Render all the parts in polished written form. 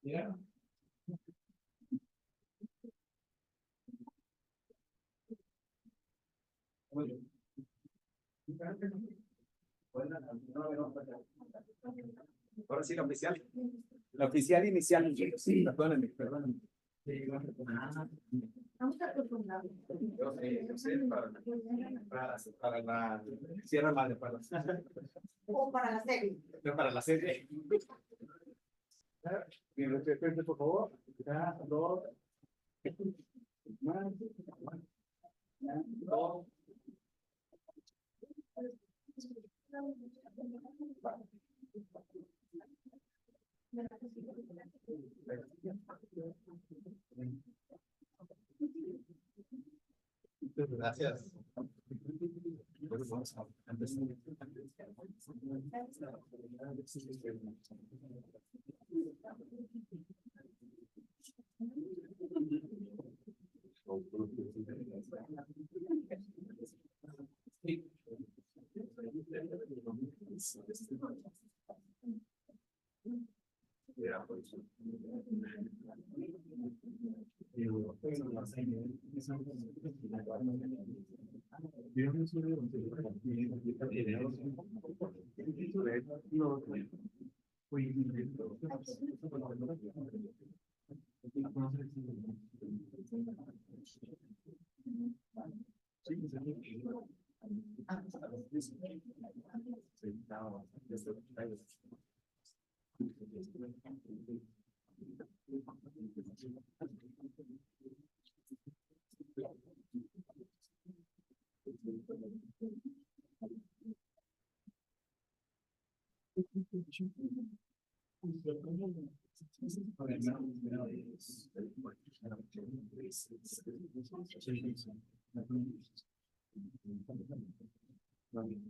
Yeah. Ahora sí, la oficial. La oficial inicial. Sí, perdónenme, perdónenme. Yo sé, para la Sierra Madre, O para la serie. para la serie. Bien, repite, por favor. Ya, dos. Más. Dos. Gracias.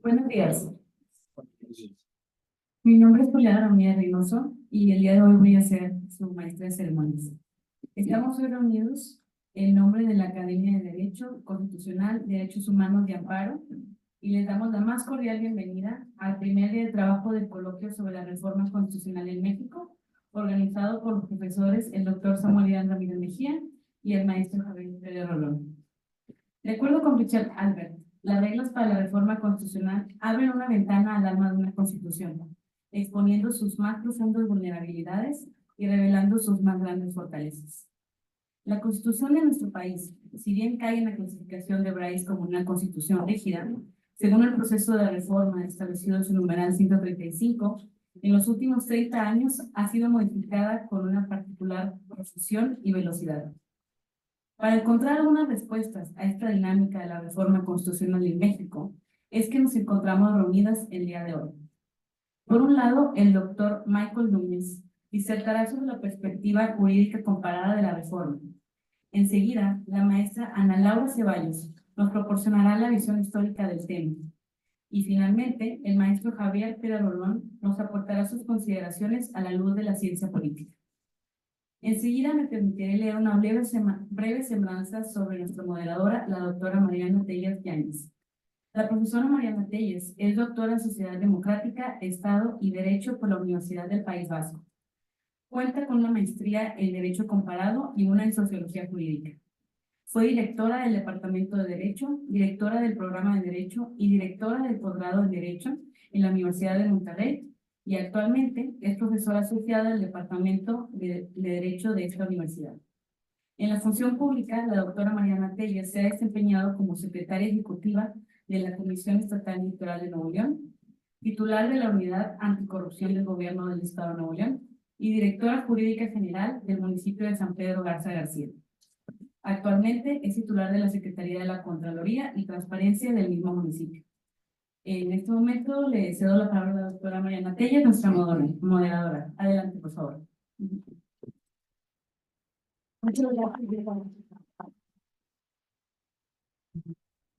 Buenos días. Mi nombre es Juliana Ramírez Reynoso y el día de hoy voy a ser su maestra de ceremonias. Estamos hoy reunidos en nombre de la Academia de Derecho Constitucional, Derechos Humanos de Amparo y les damos la más cordial bienvenida al primer día de trabajo del coloquio sobre la reforma constitucional en México, organizado por los profesores el doctor Samuel Iván Ramírez Mejía y el maestro Javier Pérez Rolón. De acuerdo con Richard Albert, las reglas para la reforma constitucional abren una ventana al alma de una constitución, exponiendo sus más profundas vulnerabilidades y revelando sus más grandes fortalezas. La constitución de nuestro país, si bien cae en la clasificación de Bryce como una constitución rígida, según el proceso de reforma establecido en su numeral 135, en los últimos 30 años ha sido modificada con una particular profusión y velocidad. Para encontrar algunas respuestas a esta dinámica de la reforma constitucional en México, es que nos encontramos reunidas el día de hoy. Por un lado, el doctor Michael Núñez disertará sobre la perspectiva jurídica comparada de la reforma. Enseguida, la maestra Ana Laura Ceballos nos proporcionará la visión histórica del tema. Y finalmente, el maestro Javier Pérez Rolón nos aportará sus consideraciones a la luz de la ciencia política. Enseguida me permitiré leer una breve semblanza sobre nuestra moderadora, la doctora Mariana Telles Yáñez. La profesora Mariana Telles es doctora en Sociedad Democrática, Estado y Derecho por la Universidad del País Vasco. Cuenta con una maestría en Derecho Comparado y una en Sociología Jurídica. Fue directora del Departamento de Derecho, directora del Programa de Derecho y directora del posgrado en Derecho en la Universidad de Monterrey, y actualmente es profesora asociada del Departamento de Derecho de esta universidad. En la función pública, la doctora Mariana Telles se ha desempeñado como secretaria ejecutiva de la Comisión Estatal Electoral de Nuevo León, titular de la Unidad Anticorrupción del Gobierno del Estado de Nuevo León y directora jurídica general del municipio de San Pedro Garza García. Actualmente es titular de la Secretaría de la Contraloría y Transparencia del mismo municipio. En este momento le cedo la palabra a la doctora Mariana Telles, nuestra moderadora. Adelante, por favor. Muchas gracias.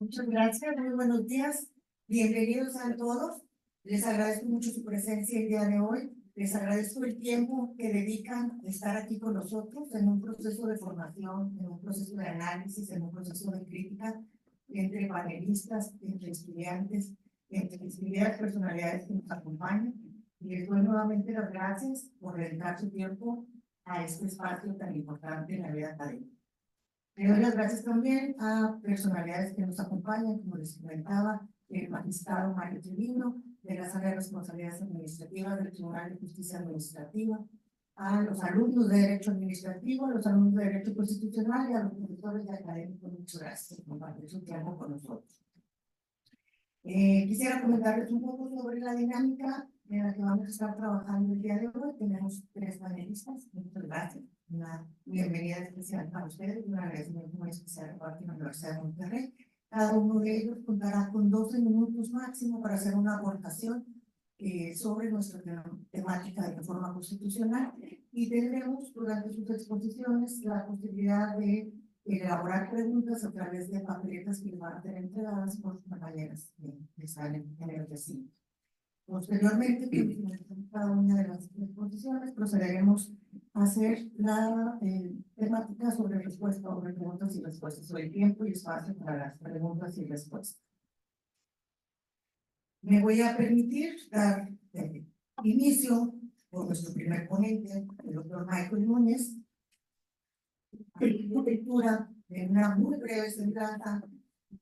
Muchas gracias, muy buenos días. Bienvenidos a todos. Les agradezco mucho su presencia el día de hoy. Les agradezco el tiempo que dedican a estar aquí con nosotros en un proceso de formación, en un proceso de análisis, en un proceso de crítica entre panelistas, entre estudiantes, entre distintas personalidades que nos acompañan. Y les doy nuevamente las gracias por dedicar su tiempo a este espacio tan importante en la vida académica. Le doy las gracias también a personalidades que nos acompañan, como les comentaba, el magistrado Mario Trevino, de la Sala de Responsabilidades Administrativas del Tribunal de Justicia Administrativa, a los alumnos de Derecho Administrativo, a los alumnos de Derecho Constitucional y a los profesores de académicos. Muchas gracias por compartir su tiempo con nosotros. Quisiera comentarles un poco sobre la dinámica en la que vamos a estar trabajando el día de hoy. Tenemos 3 panelistas. Muchas gracias. Una bienvenida especial para ustedes, un agradecimiento muy especial por la Universidad de Monterrey. Cada uno de ellos contará con 12 minutos máximo para hacer una aportación sobre nuestra temática de reforma constitucional, y tendremos durante sus exposiciones la posibilidad de elaborar preguntas a través de papeletas que van a ser entregadas por sus compañeras que están en el recinto. Posteriormente, con cada una de las exposiciones, procederemos a hacer la temática sobre respuesta o preguntas y respuestas, sobre tiempo y espacio para las preguntas y respuestas. Me voy a permitir dar inicio por nuestro primer ponente, el doctor Michael Núñez, a la lectura de una muy breve semblanza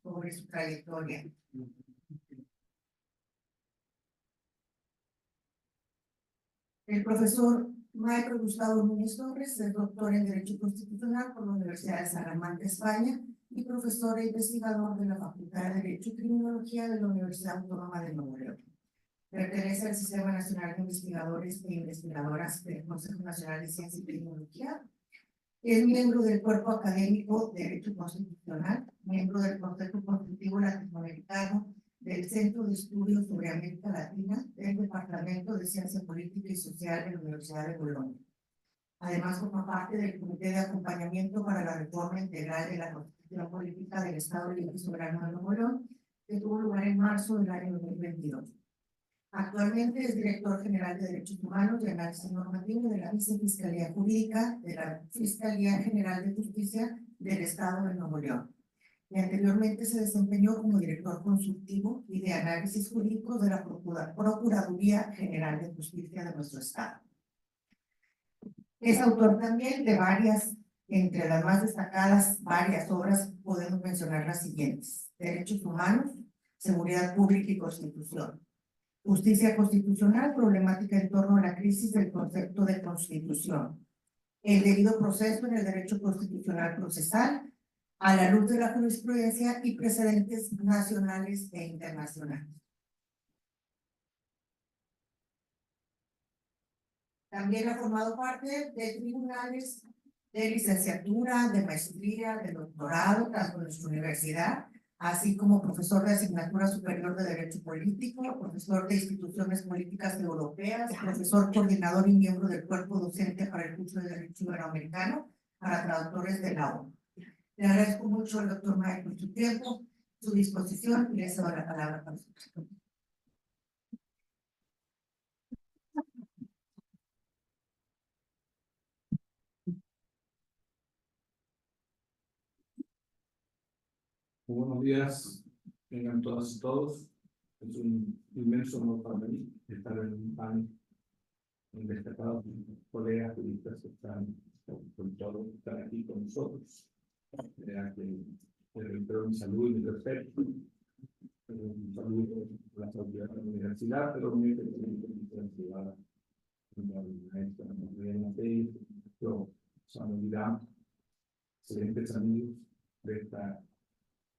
sobre su trayectoria. El profesor Michael Gustavo Núñez Torres es doctor en Derecho Constitucional por la Universidad de Salamanca, España, y profesor e investigador de la Facultad de Derecho y Criminología de la Universidad Autónoma de Nuevo León. Pertenece al Sistema Nacional de Investigadores e Investigadoras del Consejo Nacional de Ciencia y Tecnología. Es miembro del Cuerpo Académico de Derecho Constitucional, miembro del Consejo Consultivo Latinoamericano, del Centro de Estudios sobre América Latina, del Departamento de Ciencia Política y Social de la Universidad de Bolonia. Además, forma parte del Comité de Acompañamiento para la Reforma Integral de la Constitución Política del Estado Libre y Soberano de Nuevo León, que tuvo lugar en marzo del año 2022. Actualmente es director general de Derechos Humanos y Análisis Normativo de la Vicefiscalía Jurídica de la Fiscalía General de Justicia del Estado de Nuevo León. Y anteriormente se desempeñó como director consultivo y de análisis jurídicos de la Procuraduría General de Justicia de nuestro Estado. Es autor también de varias, entre las más destacadas, varias obras, podemos mencionar las siguientes: Derechos Humanos, Seguridad Pública y Constitución. Justicia Constitucional, problemática en torno a la crisis del concepto de constitución. El debido proceso en el derecho constitucional procesal, a la luz de la jurisprudencia y precedentes nacionales e internacionales. También ha formado parte de tribunales de licenciatura, de maestría, de doctorado, tanto en nuestra universidad, así como profesor de asignatura superior de Derecho Político, profesor de instituciones políticas europeas, profesor coordinador y miembro del cuerpo docente para el curso de Derecho Iberoamericano para traductores de la ONU. Le agradezco mucho al doctor Michael por su tiempo, su disposición, y le cedo la palabra para su presentación. Buenos días, tengan todas y todos. Es un inmenso honor para mí estar en un panel con destacados colegas juristas que están aquí con nosotros. Reitero mi saludo y mi respeto. Un saludo a las autoridades de la universidad, pero también a la universidad, la maestra Mariana Pérez, Samuel, excelentes amigos de esta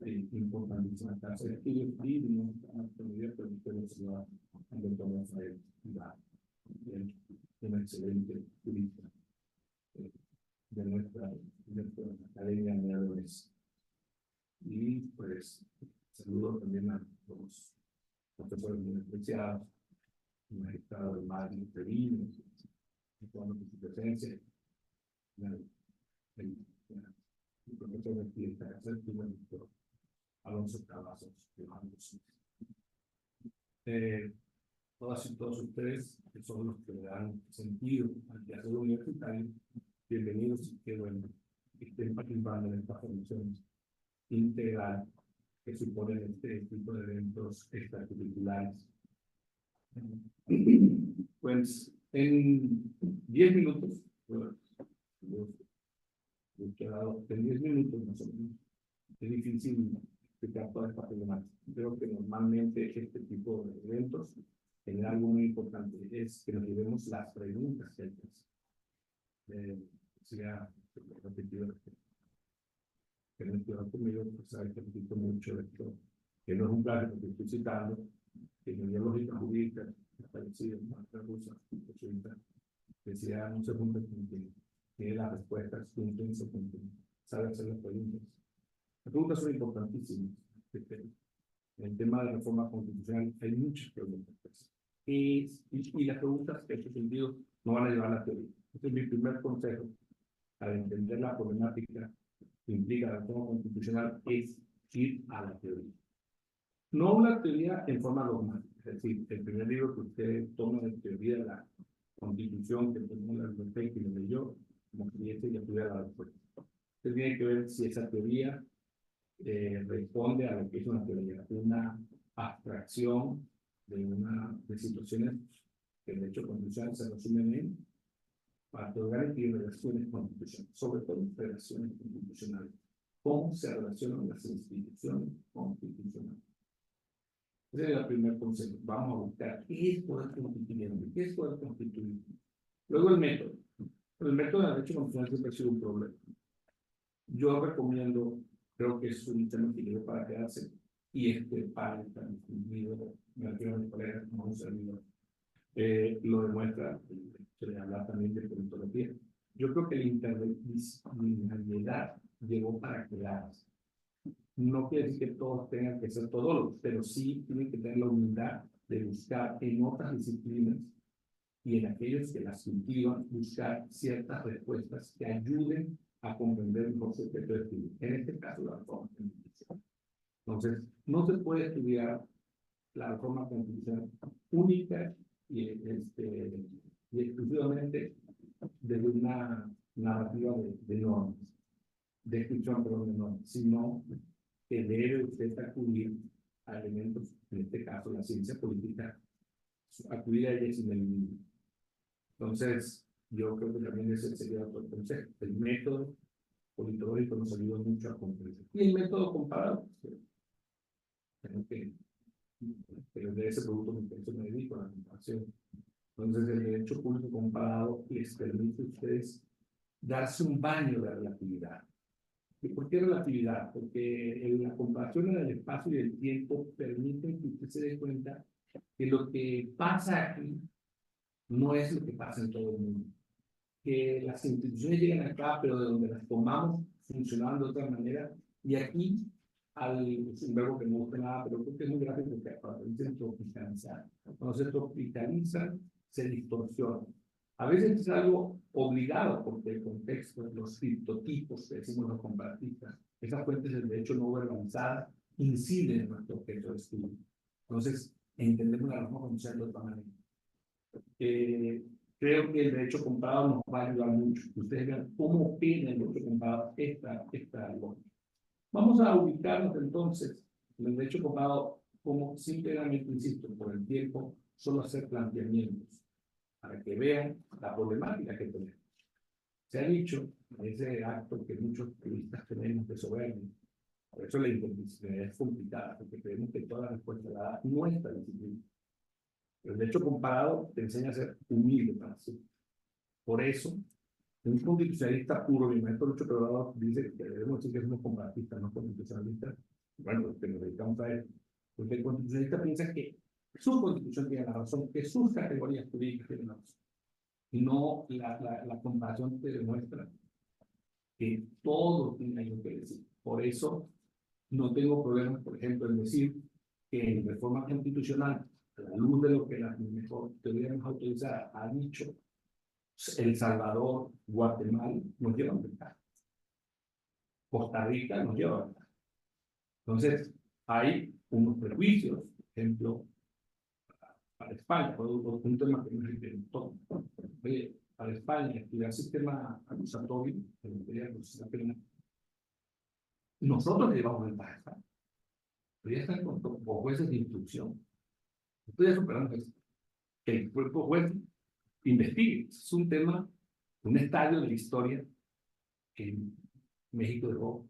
importantísima casa de estudios y de nuestra comunidad, pero usted se va a doctor Rafael Ibarra, un excelente jurista de nuestra academia de Adores. Y pues saludo también a los profesores muy apreciados, el magistrado del Madrid Trevino, toda su presencia, el profesor de Fiesta, el doctor Alonso Cavazos, todas y todos ustedes, que son los que le dan sentido al quehacer universitario, bienvenidos y qué bueno que estén participando en esta formación integral que suponen este tipo de eventos extracurriculares. Pues en 10 minutos, en 10 minutos más o menos, es difícil explicar toda esta problemática. Creo que normalmente este tipo de eventos tiene algo muy importante, es que nos llevemos las preguntas que hay que hacer. Sea repetido, que no estoy conmigo, pues sabe que repito mucho esto, que no es un plagio que estoy citando, que en biológica jurídica, establecida en Marta Rusa, decía un segundo que tiene las respuestas, punto en segundo, sabe hacer las preguntas. Las preguntas son importantísimas. En el tema de reforma constitucional hay muchas preguntas. Y las preguntas en este sentido no van a llevar a la teoría. Este es mi primer consejo para entender la problemática que implica la reforma constitucional, es ir a la teoría. No una teoría en forma dogmática, es decir, el primer libro que usted toma de teoría de la Constitución, que tomó la biblioteca y lo leyó, como cliente y estudia la respuesta. Usted tiene que ver si esa teoría responde a lo que es una teoría, una abstracción de situaciones que el hecho constitucional se resumen en patología y relaciones constitucionales, sobre todo relaciones constitucionales. ¿Cómo se relacionan las instituciones constitucionales? Ese es el primer consejo. Vamos a buscar qué es poder constituyente, qué es poder constituir. Luego el método. El método de derecho constitucional siempre ha sido un problema. Yo recomiendo, creo que es un tema que llegó para quedarse, y este panel tan distinguido, me refiero a mis colegas como un servidor, lo demuestra, se le habla también de politología. Yo creo que la interdisciplinariedad llegó para quedarse. No quiere decir que todos tengan que ser todólogos, pero sí tienen que tener la humildad de buscar en otras disciplinas y en aquellos que las cultivan, buscar ciertas respuestas que ayuden a comprender el concepto de estudio. En este caso, la reforma constitucional. Entonces, no se puede estudiar la reforma constitucional única y exclusivamente desde una narrativa de normas, de descripción, perdón, de normas, sino que debe usted acudir a elementos, en este caso la ciencia política, acudir a ella sin el mismo. Entonces, yo creo que también ese sería otro consejo. El método politológico nos ayuda mucho a comprender. Y el método comparado, pero de ese producto me dedico a la comparación. Entonces, el derecho público comparado les permite a ustedes darse un baño de relatividad. ¿Y por qué relatividad? Porque en la comparación del espacio y del tiempo permite que usted se dé cuenta que lo que pasa aquí no es lo que pasa en todo el mundo. Que las instituciones llegan acá, pero de donde las tomamos funcionando de otra manera, y aquí, es un verbo que no gusta nada, pero creo que es muy gráfico porque dicen tropicalizar. Cuando se tropicalizan, se distorsiona. A veces es algo obligado, porque el contexto, los criptotipos que decimos los comparatistas, esas fuentes del derecho no verbalizadas inciden en nuestro objeto de estudio. Entonces, entendemos la reforma constitucional de otra manera. Creo que el derecho comparado nos va a ayudar mucho. Ustedes vean cómo opina el derecho comparado esta lógica. Vamos a ubicarnos entonces en el derecho comparado como simplemente, insisto, por el tiempo, solo hacer planteamientos para que vean la problemática que tenemos. Se ha dicho en ese acto que muchos juristas tenemos de soberbia. Por eso la interdisciplinaridad es complicada, porque creemos que toda la respuesta la da nuestra disciplina. El derecho comparado te enseña a ser humilde para sí. Por eso, un constitucionalista puro, mi maestro Lucho Pedro dice que debemos decir que somos comparatistas, no constitucionalistas. Bueno, que nos dedicamos a él. Porque el constitucionalista piensa que su constitución tiene la razón, que sus categorías jurídicas tienen la razón. Y no la comparación te demuestra que todo tiene algo que decir. Por eso, no tengo problemas, por ejemplo, en decir que en reforma constitucional, a la luz de lo que la mejor teoría más autorizada ha dicho, El Salvador, Guatemala nos llevan ventaja. Costa Rica nos lleva ventaja. Entonces, hay unos prejuicios, por ejemplo, para España, por un tema que no es de todo. Oye, para España, estudiar sistema acusatorio, en materia de procesal penal, nosotros le llevamos ventaja a España. Pero ya están con jueces de instrucción. Estoy superando eso. Que el cuerpo juez investigue. Es un tema, un estadio de la historia que México dejó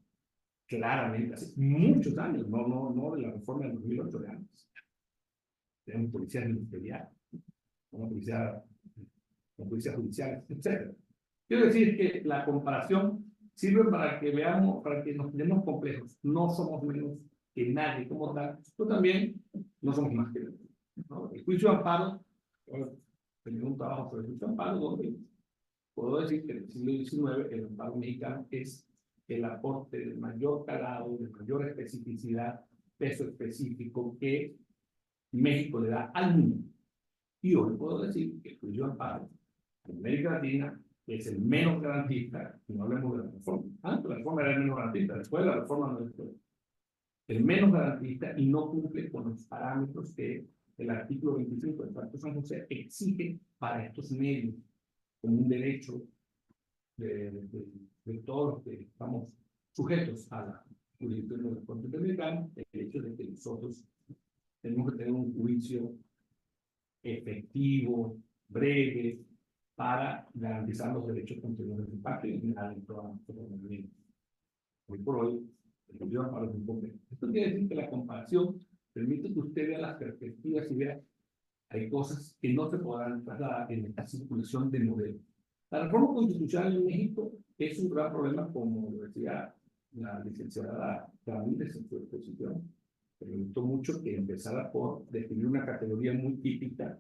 claramente hace muchos años, no de la reforma del 2008 de antes. Tenemos policías ministeriales, una policía judicial, etc. Quiero decir que la comparación sirve para que veamos, para que nos demos complejos. No somos menos que nadie como tal, pero también no somos más que nadie, ¿no? El juicio de amparo, tengo un trabajo sobre el juicio de amparo donde puedo decir que en el siglo XIX el amparo mexicano es el aporte de mayor calado, de mayor especificidad, peso específico que México le da al mundo. Y hoy puedo decir que el juicio de amparo en América Latina es el menos garantista, y no hablemos de la reforma. Antes la reforma era el menos garantista, después la reforma no es el menos garantista y no cumple con los parámetros que el artículo 25 del Pacto de San José exige para estos medios, como un derecho de todos los que estamos sujetos a la jurisdicción de la Corte Interamericana, el hecho de que nosotros tenemos que tener un juicio efectivo, breve, para garantizar los derechos contenidos del pacto y en general en toda nuestra comunidad. Hoy por hoy, el juicio de amparo es muy complejo. Esto quiere decir que la comparación permite que usted vea las perspectivas y vea hay cosas que no se podrán trasladar en esta circulación de modelos. La reforma constitucional en México es un gran problema, como lo decía la licenciada Ramírez en su exposición. Me gustó mucho que empezara por definir una categoría muy típica,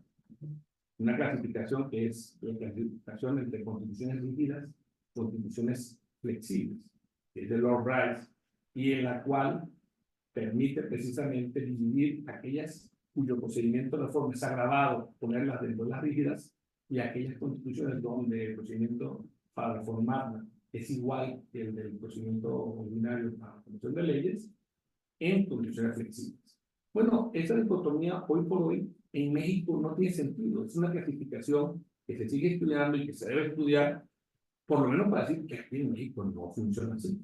una clasificación que es la clasificación entre constituciones rígidas y constituciones flexibles, que es de Lord Rice, y en la cual permite precisamente dividir aquellas cuyo procedimiento de reforma es agravado, ponerlas dentro de las rígidas, y aquellas constituciones donde el procedimiento para reformarla es igual que el del procedimiento ordinario para la comisión de leyes, en constituciones flexibles. Bueno, esa dicotomía hoy por hoy en México no tiene sentido. Es una clasificación que se sigue estudiando y que se debe estudiar, por lo menos para decir que aquí en México no funciona así.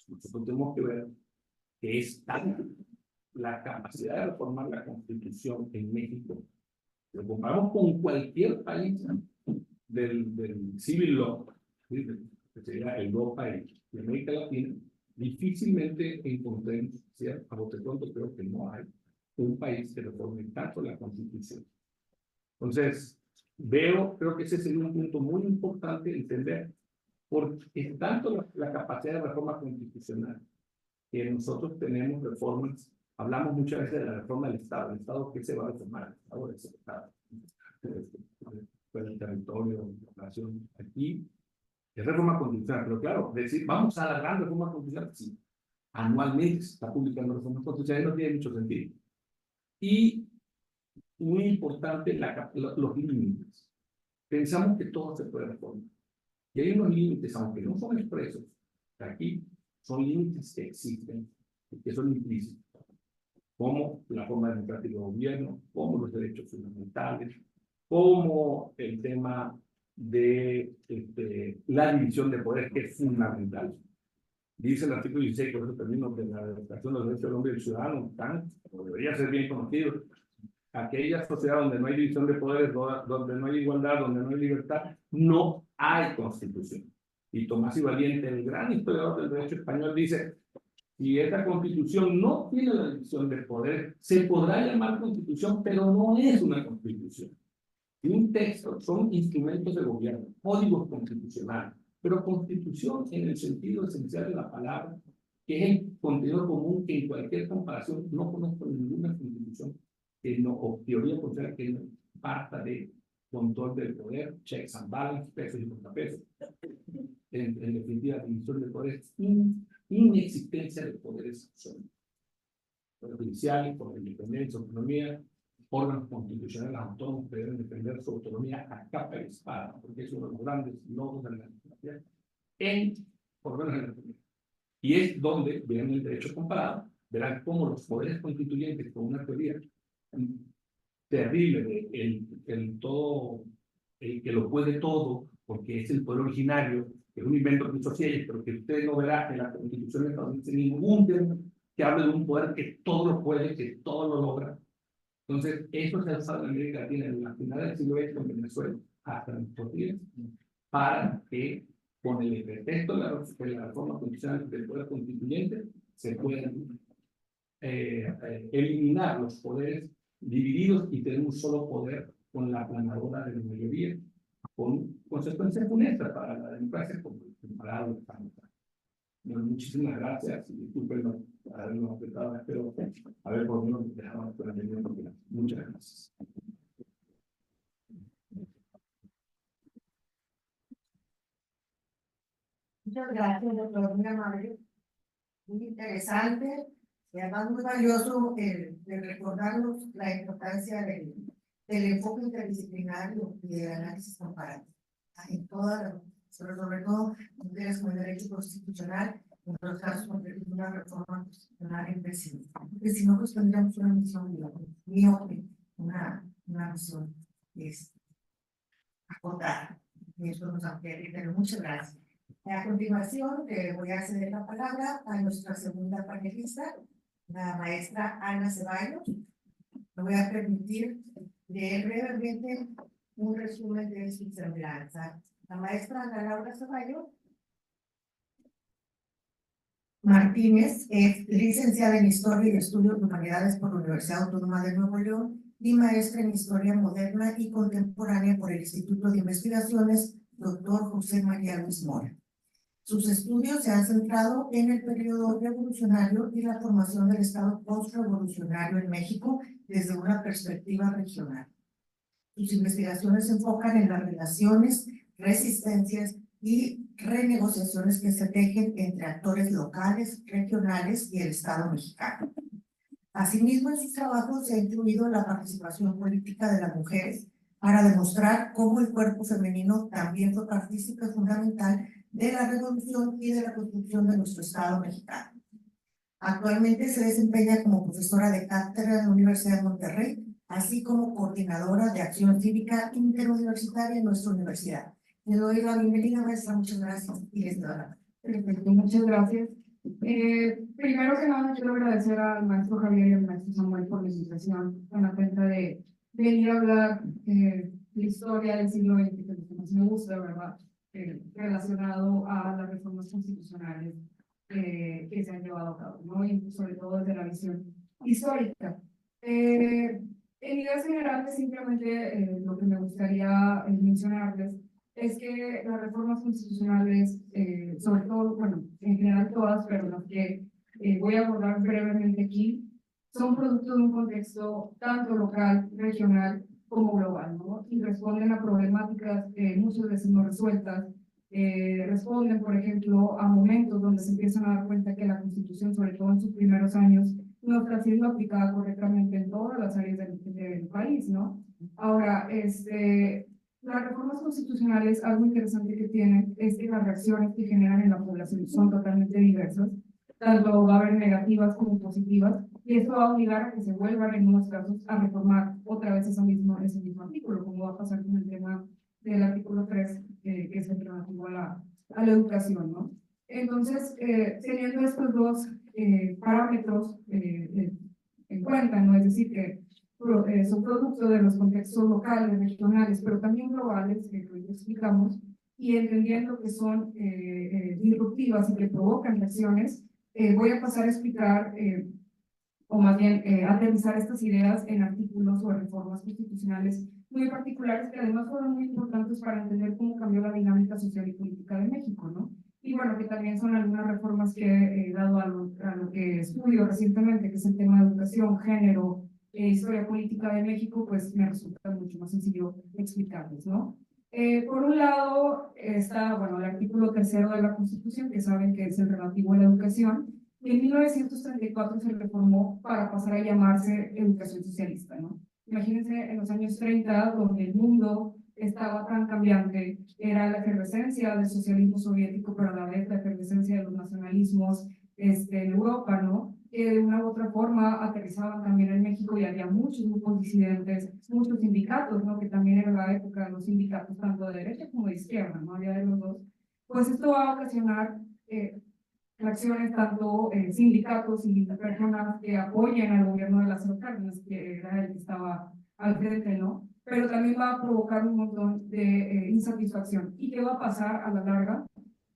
Nosotros tenemos que ver que es tanta la capacidad de reformar la Constitución en México. Lo comparamos con cualquier país del civil law, ¿sí? Que sería Europa y América Latina, difícilmente encontremos, ¿cierto? A bote pronto creo que no hay un país que reforme tanto la Constitución. Entonces, creo que ese sería un punto muy importante entender, porque es tanto la capacidad de reforma constitucional que nosotros tenemos reformas. Hablamos muchas veces de la reforma del Estado. ¿El Estado qué se va a reformar? El Estado es el Estado. El territorio, la nación. Aquí es reforma constitucional, pero claro, decir, vamos a la gran reforma constitucional, sí. Anualmente se está publicando reformas constitucionales, no tiene mucho sentido. Y muy importante, los límites. Pensamos que todo se puede reformar. Y hay unos límites, aunque no son expresos, aquí son límites que existen, que son implícitos, como la forma democrática de gobierno, como los derechos fundamentales, como el tema de la división de poderes, que es fundamental. Dice el artículo 16, por eso termino, de la Declaración de los Derechos del Hombre y del Ciudadano, debería ser bien conocido. Aquella sociedad donde no hay división de poderes, donde no hay igualdad, donde no hay libertad, no hay constitución. Y Tomás y Valiente, el gran historiador del derecho español, dice: si esta constitución no tiene la división de poderes, se podrá llamar constitución, pero no es una constitución. Y un texto son instrumentos de gobierno, códigos constitucionales, pero constitución en el sentido esencial de la palabra, que es el contenido común que en cualquier comparación no conozco ninguna constitución que no, o teoría considera que no parta de control del poder, checks and balances, pesos y contrapesos. En definitiva, división de poderes, inexistencia de poderes absolutos. Poder judicial, poder independencia, autonomía, órganos constitucionales autónomos que deben defender su autonomía a capa y espada, porque es uno de los grandes logros de la democracia por lo menos en la República. Y es donde, vean el derecho comparado, verán cómo los poderes constituyentes, con una teoría terrible de el todo, el que lo puede todo, porque es el poder originario, que es un invento de muchos ellos, pero que usted no verá en la Constitución estadounidense ningún tema que hable de un poder que todo lo puede, que todo lo logra. Entonces, eso se ha usado en América Latina en la final del siglo XX en Venezuela hasta nuestros días, para que con el pretexto de la reforma constitucional del poder constituyente se puedan eliminar los poderes divididos y tener un solo poder con la aplanadora de la mayoría, con consecuencias funestas para la democracia como para los países. Bueno, muchísimas gracias y disculpen habernos apretado, espero a ver por lo menos dejamos con la mayoría. Muchas gracias. Muchas gracias, doctor, muy amable, muy interesante y además muy valioso el recordarnos la importancia del enfoque interdisciplinario y del análisis comparativo en todas, sobre todo mujeres con el derecho constitucional, en los casos concretos de una reforma constitucional en presidente. Porque si no, pues tendríamos una misión miope, una misión acotada. Y eso nos ampliaría, pero muchas gracias. A continuación, voy a ceder la palabra a nuestra segunda panelista, la maestra Ana Ceballos. Me voy a permitir leer brevemente un resumen de su semblanza. La maestra Ana Laura Ceballos Martínez es licenciada en Historia y Estudios de Humanidades por la Universidad Autónoma de Nuevo León y maestra en Historia Moderna y Contemporánea por el Instituto de Investigaciones Dr. José María Luis Mora. Sus estudios se han centrado en el periodo revolucionario y la formación del Estado postrevolucionario en México desde una perspectiva regional. Sus investigaciones se enfocan en las relaciones, resistencias y renegociaciones que se tejen entre actores locales, regionales y el Estado mexicano. Asimismo, en sus trabajos se ha incluido la participación política de las mujeres para demostrar cómo el cuerpo femenino también fue partícipe fundamental de la revolución y de la construcción de nuestro Estado mexicano. Actualmente se desempeña como profesora de cátedra en la Universidad de Monterrey, así como coordinadora de acción cívica interuniversitaria en nuestra universidad. Le doy la bienvenida, maestra, muchas gracias. Y les doy la Perfecto, muchas gracias. Primero que nada, quiero agradecer al maestro Javier y al maestro Samuel por la invitación tan atenta de venir a hablar de la historia del siglo XX, que es lo que más me gusta, ¿verdad? Relacionado a las reformas constitucionales que se han llevado a cabo, ¿no? Y sobre todo desde la visión histórica. En ideas generales, simplemente lo que me gustaría mencionarles es que las reformas constitucionales, sobre todo, bueno, en general todas, pero las que voy a abordar brevemente aquí, son producto de un contexto tanto local, regional, como global, ¿no? Y responden a problemáticas muchas veces no resueltas, responden, por ejemplo, a momentos donde se empiezan a dar cuenta que la Constitución, sobre todo en sus primeros años, no está siendo aplicada correctamente en todas las áreas del país, ¿no? Ahora, las reformas constitucionales, algo interesante que tienen es que las reacciones que generan en la población son totalmente diversas, tanto va a haber negativas como positivas, y esto va a obligar a que se vuelvan en unos casos a reformar otra vez ese mismo artículo, como va a pasar con el tema del artículo 3, que es el relativo a la educación, ¿no? Entonces, teniendo estos dos parámetros en cuenta, ¿no? Es decir, que son producto de los contextos locales, regionales, pero también globales, que hoy explicamos, y entendiendo que son disruptivas y que provocan reacciones, voy a pasar a explicar, o más bien aterrizar estas ideas en artículos o reformas constitucionales muy particulares que además fueron muy importantes para entender cómo cambió la dinámica social y política de México, ¿no? Y bueno, que también son algunas reformas que he dado a lo que estudio recientemente, que es el tema de educación, género, historia política de México, pues me resulta mucho más sencillo explicarles, ¿no? Por un lado está, bueno, el artículo 3º de la Constitución, que saben que es el relativo a la educación, y en 1934 se reformó para pasar a llamarse educación socialista, ¿no? Imagínense en los años 30, donde el mundo estaba tan cambiante, era la efervescencia del socialismo soviético, pero a la vez la efervescencia de los nacionalismos en Europa, ¿no? que de una u otra forma aterrizaban también en México y había muchos grupos disidentes, muchos sindicatos, ¿no? Que también era la época de los sindicatos, tanto de derecha como de izquierda, ¿no? Había de los dos. Pues esto va a ocasionar reacciones tanto sindicatos y personas que apoyan al gobierno de Lázaro Cárdenas, que era el que estaba al frente, ¿no? Pero también va a provocar un montón de insatisfacción. ¿Y qué va a pasar a la larga?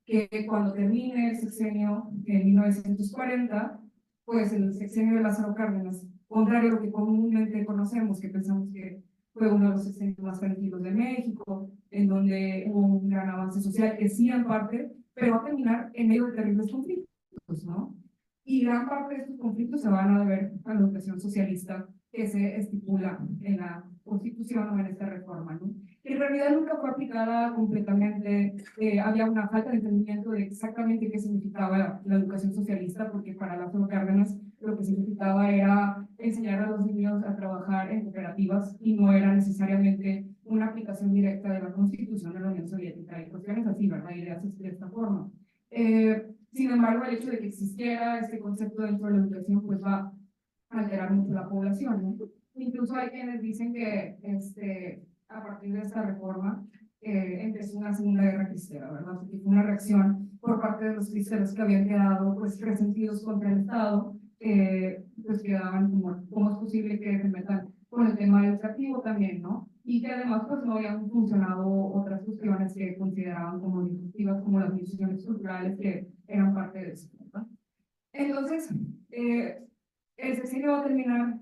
Que cuando termine el sexenio en 1940, pues el sexenio de Lázaro Cárdenas, contrario a lo que comúnmente conocemos, que pensamos que fue uno de los sexenios más tranquilos de México, en donde hubo un gran avance social, que sí en parte, pero va a terminar en medio de terribles conflictos, ¿no? Y gran parte de estos conflictos se van a deber a la educación socialista que se estipula en la Constitución o en esta reforma, ¿no? Que en realidad nunca fue aplicada completamente, había una falta de entendimiento de exactamente qué significaba la educación socialista, porque para Lázaro Cárdenas lo que significaba era enseñar a los niños a trabajar en cooperativas y no era necesariamente una aplicación directa de la Constitución de la Unión Soviética y cuestiones así, ¿verdad? Ideas de esta forma. Sin embargo, el hecho de que existiera este concepto dentro de la educación pues va a alterar mucho la población, ¿no? Incluso hay quienes dicen que a partir de esta reforma empezó una segunda guerra cristera, ¿verdad? Porque fue una reacción por parte de los cristeros que habían quedado pues resentidos contra el Estado, pues quedaban como, ¿cómo es posible que se metan con el tema educativo también, ¿no? Y que además pues no habían funcionado otras cuestiones que consideraban como disruptivas, como las misiones culturales que eran parte de eso, ¿verdad? Entonces, el sexenio va a terminar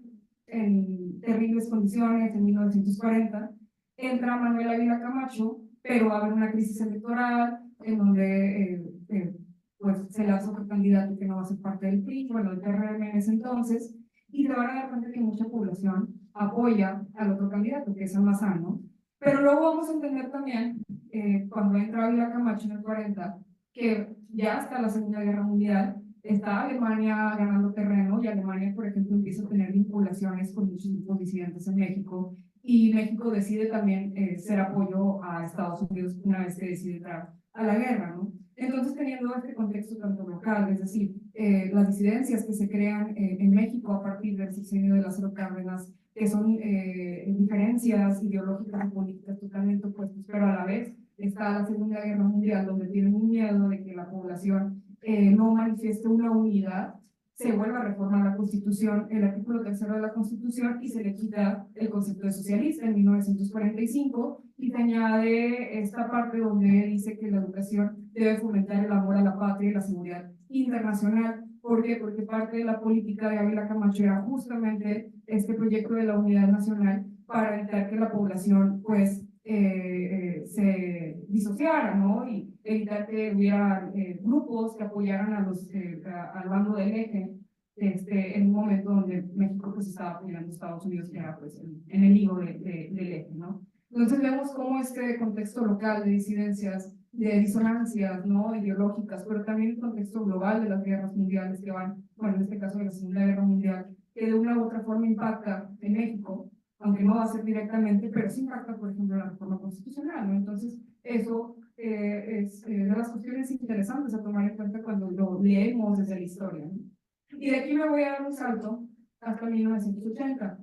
en terribles condiciones en 1940. Entra Manuel Ávila Camacho, pero va a haber una crisis electoral en donde pues se lanza otro candidato que no va a ser parte del PRI, bueno, del PRM en ese entonces, y se van a dar cuenta que mucha población apoya al otro candidato, que es Almazán, ¿no? Pero luego vamos a entender también, cuando entra Ávila Camacho en el 40, que ya hasta la Segunda Guerra Mundial está Alemania ganando terreno y Alemania, por ejemplo, empieza a tener vinculaciones con muchos grupos disidentes en México y México decide también ser apoyo a Estados Unidos una vez que decide entrar a la guerra, ¿no? Entonces, teniendo este contexto tanto local, es decir, las disidencias que se crean en México a partir del sexenio de Lázaro Cárdenas, que son diferencias ideológicas y políticas totalmente opuestas, pero a la vez está la Segunda Guerra Mundial, donde tienen un miedo de que la población no manifieste una unidad, se vuelve a reformar la Constitución, el artículo 3º de la Constitución, y se le quita el concepto de socialista en 1945 y se añade esta parte donde dice que la educación debe fomentar el amor a la patria y la seguridad internacional. ¿Por qué? Porque parte de la política de Ávila Camacho era justamente este proyecto de la unidad nacional para evitar que la población pues se disociara, ¿no? Y evitar que hubiera grupos que apoyaran a al bando del eje en un momento donde México pues estaba apoyando a Estados Unidos, que era pues el enemigo del eje, ¿no? Entonces vemos cómo este contexto local de disidencias, de disonancias, ¿no? Ideológicas, pero también el contexto global de las guerras mundiales que van, bueno, en este caso de la Segunda Guerra Mundial, que de una u otra forma impacta en México, aunque no va a ser directamente, pero sí impacta, por ejemplo, la reforma constitucional, ¿no? Entonces, eso es de las cuestiones interesantes a tomar en cuenta cuando lo leemos desde la historia, ¿no? Y de aquí me voy a dar un salto hasta 1980.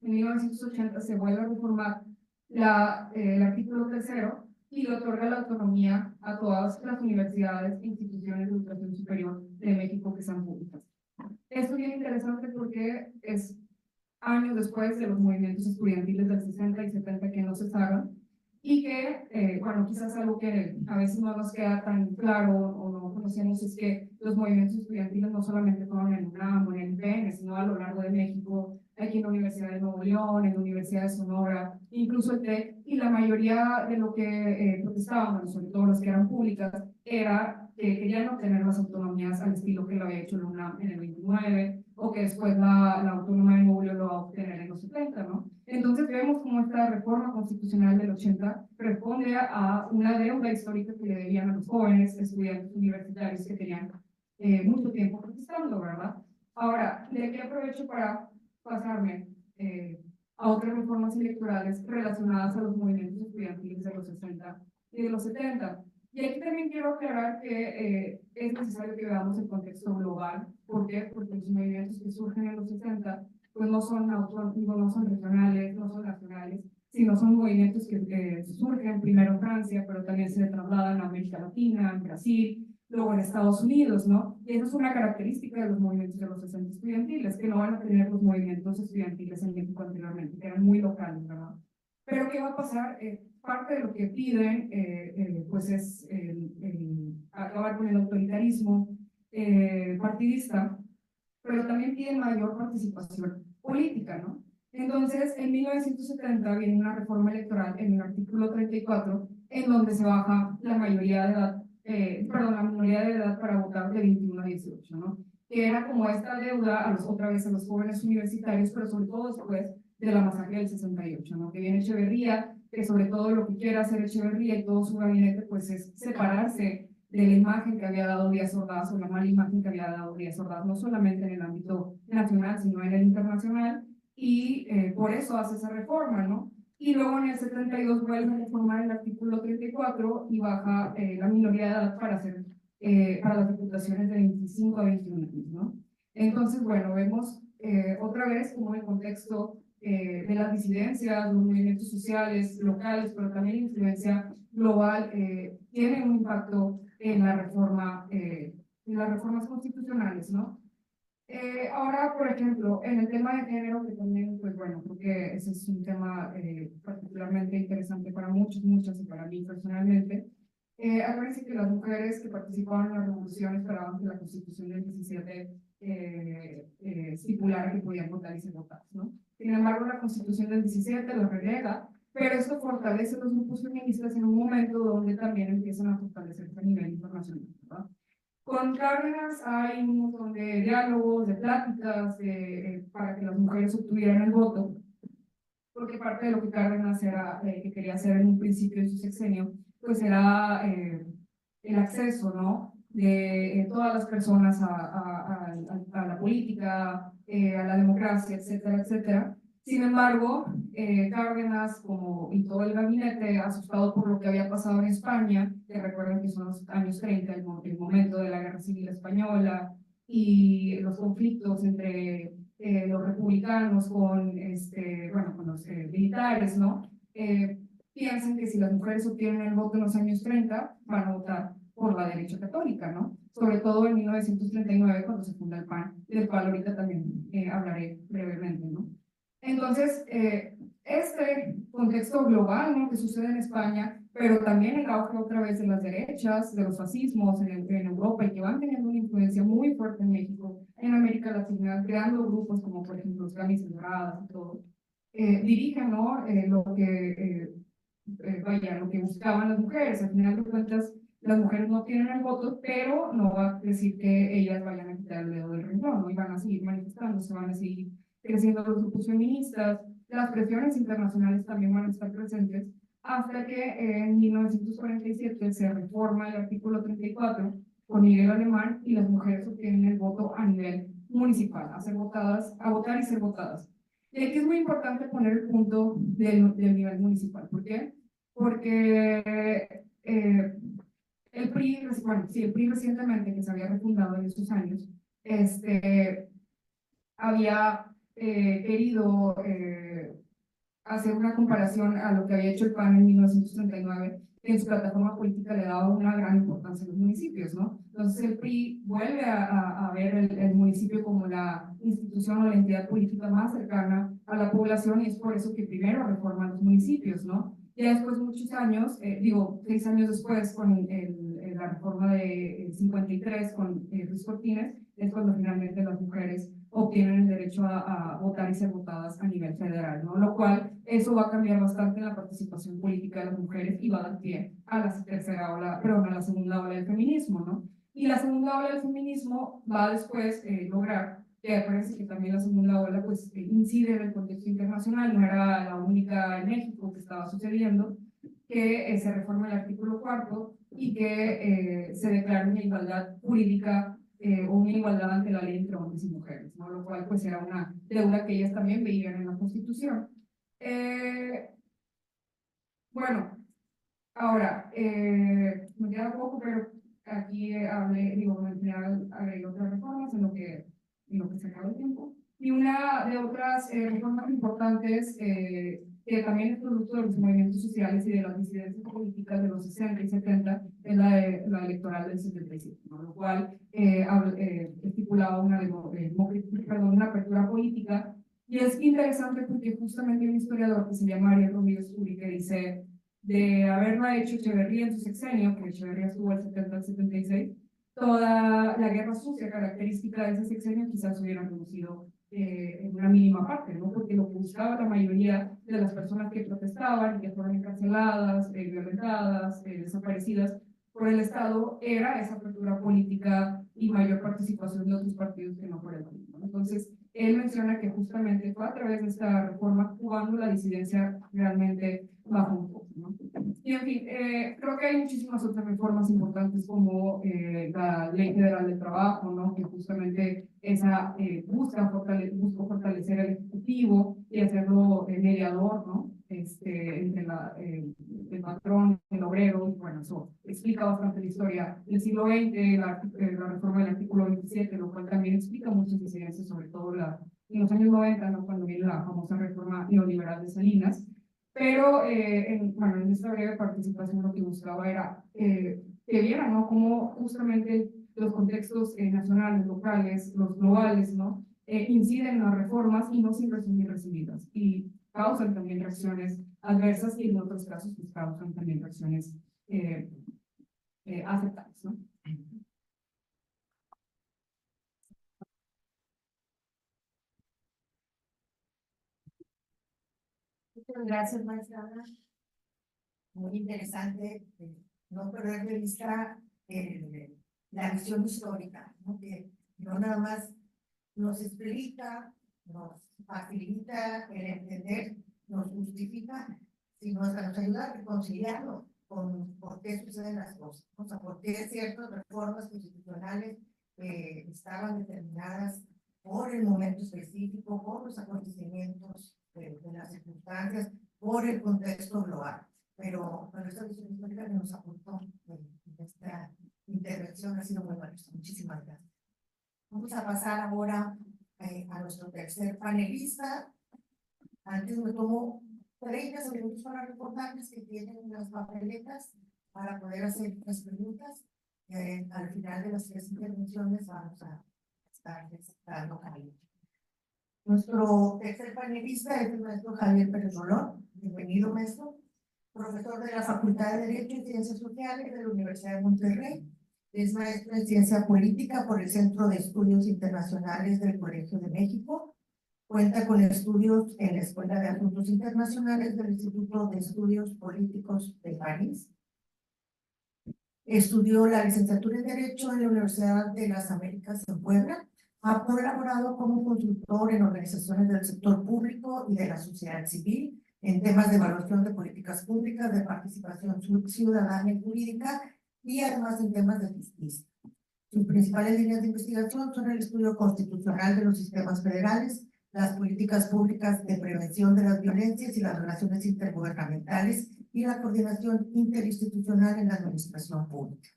En 1980 se vuelve a reformar el artículo 3º y le otorga la autonomía a todas las universidades e instituciones de educación superior de México que sean públicas. Esto es bien interesante porque es años después de los movimientos estudiantiles del 60 y 70 que no se saben y que, bueno, quizás algo que a veces no nos queda tan claro o no conocemos es que los movimientos estudiantiles no solamente fueron en UNAM o en el IPN, sino a lo largo de México, aquí en la Universidad de Nuevo León, en la Universidad de Sonora, incluso el TEC, y la mayoría de lo que protestaban, bueno, sobre todo las que eran públicas, era que querían obtener las autonomías al estilo que lo había hecho la UNAM en el 29, o que después la Autónoma de Nuevo León lo va a obtener en los 70, ¿no? Entonces vemos cómo esta reforma constitucional del 80 responde a una deuda histórica que le debían a los jóvenes estudiantes universitarios que tenían mucho tiempo protestando, ¿verdad? Ahora, de aquí aprovecho para pasarme a otras reformas electorales relacionadas a los movimientos estudiantiles de los 60 y de los 70. Y aquí también quiero aclarar que es necesario que veamos el contexto global. ¿Por qué? Porque los movimientos que surgen en los 60 pues no son autónomos, no son regionales, no son nacionales, sino son movimientos que surgen primero en Francia, pero también se trasladan a América Latina, en Brasil, luego en Estados Unidos, ¿no? Y esa es una característica de los movimientos de los 60 estudiantiles, que no van a tener los movimientos estudiantiles en México anteriormente, que eran muy locales, ¿verdad? Pero ¿qué va a pasar? Parte de lo que piden, pues es acabar con el autoritarismo partidista, pero también piden mayor participación política, ¿no? Entonces, en 1970 viene una reforma electoral en el artículo 34, en donde se baja la mayoría de edad, la minoría de edad para votar de 21 a 18, ¿no? Que era como esta deuda otra vez a los jóvenes universitarios, pero sobre todo después de la masacre del 68, ¿no? Que viene Echeverría, que sobre todo lo que quiere hacer Echeverría y todo su gabinete, pues es separarse de la imagen que había dado Díaz Ordaz o la mala imagen que había dado Díaz Ordaz, no solamente en el ámbito nacional, sino en el internacional, y por eso hace esa reforma, ¿no? Y luego en el 72 vuelve a reformar el artículo 34 y baja la minoría de edad para las diputaciones de 25 a 21 años, ¿no? Entonces, bueno, vemos otra vez como el contexto de las disidencias, los movimientos sociales, locales, pero también la influencia global, tienen un impacto en la reforma, en las reformas constitucionales, ¿no? Ahora, por ejemplo, en el tema de género, que también, pues bueno, creo que ese es un tema particularmente interesante para muchos, muchas y para mí personalmente. Acuérdense que las mujeres que participaban en la revolución esperaban que la Constitución del 17 estipulara que podían votar y ser votadas, ¿no? Sin embargo, la Constitución del 17 lo relega, pero esto fortalece los grupos feministas en un momento donde también empiezan a fortalecerse a nivel internacional, ¿verdad? Con Cárdenas hay un montón de diálogos, de pláticas para que las mujeres obtuvieran el voto, porque parte de lo que Cárdenas que quería hacer en un principio de su sexenio, pues era el acceso, ¿no? De todas las personas a la política, a la democracia, etcétera, etcétera. Sin embargo, Cárdenas, y todo el gabinete, asustado por lo que había pasado en España, que recuerden que son los años 30, el momento de la Guerra Civil Española y los conflictos entre los republicanos con los militares, ¿no? Piensan que si las mujeres obtienen el voto en los años 30, van a votar por la derecha católica, ¿no? Sobre todo en 1939, cuando se funda el PAN, del cual ahorita también hablaré brevemente, ¿no? Entonces, este contexto global, ¿no?, que sucede en España, pero también el auge otra vez de las derechas, de los fascismos en Europa, y que van teniendo una influencia muy fuerte en México, en América Latina, creando grupos como por ejemplo los Camisas Doradas y todo, dirigen, ¿no?, lo que buscaban las mujeres. Al final de cuentas, las mujeres no tienen el voto, pero no va a decir que ellas vayan a quitar el dedo del renglón, ¿no? Y van a seguir manifestándose, van a seguir creciendo los grupos feministas, las presiones internacionales también van a estar presentes, hasta que en 1947 se reforma el artículo 34 con Miguel Alemán y las mujeres obtienen el voto a nivel municipal, a votar y ser votadas. Y aquí es muy importante poner el punto del nivel municipal. ¿Por qué? Porque el PRI, el PRI recientemente, que se había refundado en estos años, había querido hacer una comparación a lo que había hecho el PAN en 1939, que en su plataforma política le daba una gran importancia a los municipios, ¿no? Entonces el PRI vuelve a ver el municipio como la institución o la entidad política más cercana a la población, y es por eso que primero reforman los municipios, ¿no? Ya después, muchos años, 6 años después, con la reforma de 53, con Ruiz Cortines, es cuando finalmente las mujeres obtienen el derecho a votar y ser votadas a nivel federal, ¿no? Lo cual, eso va a cambiar bastante la participación política de las mujeres y va a dar pie a la a la segunda ola del feminismo, ¿no? Y la segunda ola del feminismo va después lograr, que parece que también la segunda ola pues incide en el contexto internacional, no era la única en México que estaba sucediendo, que se reforma el artículo 4 y que se declara una igualdad jurídica o una igualdad ante la ley entre hombres y mujeres, ¿no? Lo cual pues era una deuda que ellas también veían en la Constitución. Bueno, Ahora, me queda poco, pero aquí hablé, digo, en general agregué otras reformas en lo que se acaba el tiempo. Y una de otras reformas importantes que también es producto de los movimientos sociales y de las disidencias políticas de los 60 y 70 es la electoral del 77, ¿no? Lo cual estipulaba una apertura política. Y es interesante porque justamente hay un historiador que se llama Ariel Rodríguez Uri que dice de haberla hecho Echeverría en su sexenio, que Echeverría estuvo del 70 al 76, toda la guerra sucia característica de ese sexenio quizás hubiera reducido en una mínima parte, ¿no? Porque lo que buscaba la mayoría de las personas que protestaban y que fueron encarceladas, violentadas, desaparecidas por el Estado, era esa apertura política y mayor participación de otros partidos que no por el mismo, ¿no? Entonces, él menciona que justamente fue a través de esta reforma cuando la disidencia realmente bajó un poco, ¿no? Y en fin, creo que hay muchísimas otras reformas importantes como la Ley Federal del Trabajo, ¿no? Que justamente esa busca fortalecer el Ejecutivo y hacerlo mediador, ¿no? Entre el patrón, el obrero, y bueno, eso explica bastante la historia del siglo XX, la reforma del artículo 27, lo cual también explica muchas incidencias, sobre todo en los años 90, ¿no? Cuando viene la famosa reforma neoliberal de Salinas. Pero, bueno, en esta breve participación lo que buscaba era que vieran, ¿no? Cómo justamente los contextos nacionales, locales, los globales, ¿no? Inciden en las reformas y no siempre son bien recibidas. Y causan también reacciones adversas y en otros casos pues causan también reacciones aceptables, ¿no? Muchas gracias, maestra Ana. Muy interesante no perder de vista la visión histórica, ¿no? Que no nada más nos explica, nos facilita el entender, nos justifica, sino hasta nos ayuda a reconciliarlo con por qué suceden las cosas, ¿no? O sea, por qué ciertas reformas constitucionales estaban determinadas por el momento específico, por los acontecimientos de las circunstancias, por el contexto global. Pero esta visión histórica que nos aportó en esta intervención ha sido muy valiosa. Muchísimas gracias. Vamos a pasar ahora a nuestro tercer panelista. Antes me tomo 30 segundos para recordarles que tienen las papeletas para poder hacer las preguntas. Al final de las 3 intervenciones vamos a estar dando cariño. Nuestro tercer panelista es el maestro Javier Pérez Rolón. Bienvenido, maestro. Profesor de la Facultad de Derecho y Ciencias Sociales de la Universidad de Monterrey. Es maestro en Ciencia Política por el Centro de Estudios Internacionales del Colegio de México. Cuenta con estudios en la Escuela de Asuntos Internacionales del Instituto de Estudios Políticos de París. Estudió la licenciatura en Derecho en la Universidad de las Américas en Puebla. Ha colaborado como consultor en organizaciones del sector público y de la sociedad civil en temas de evaluación de políticas públicas, de participación ciudadana y jurídica, y además en temas de justicia. Sus principales líneas de investigación son el estudio constitucional de los sistemas federales, las políticas públicas de prevención de las violencias y las relaciones intergubernamentales, y la coordinación interinstitucional en la administración pública.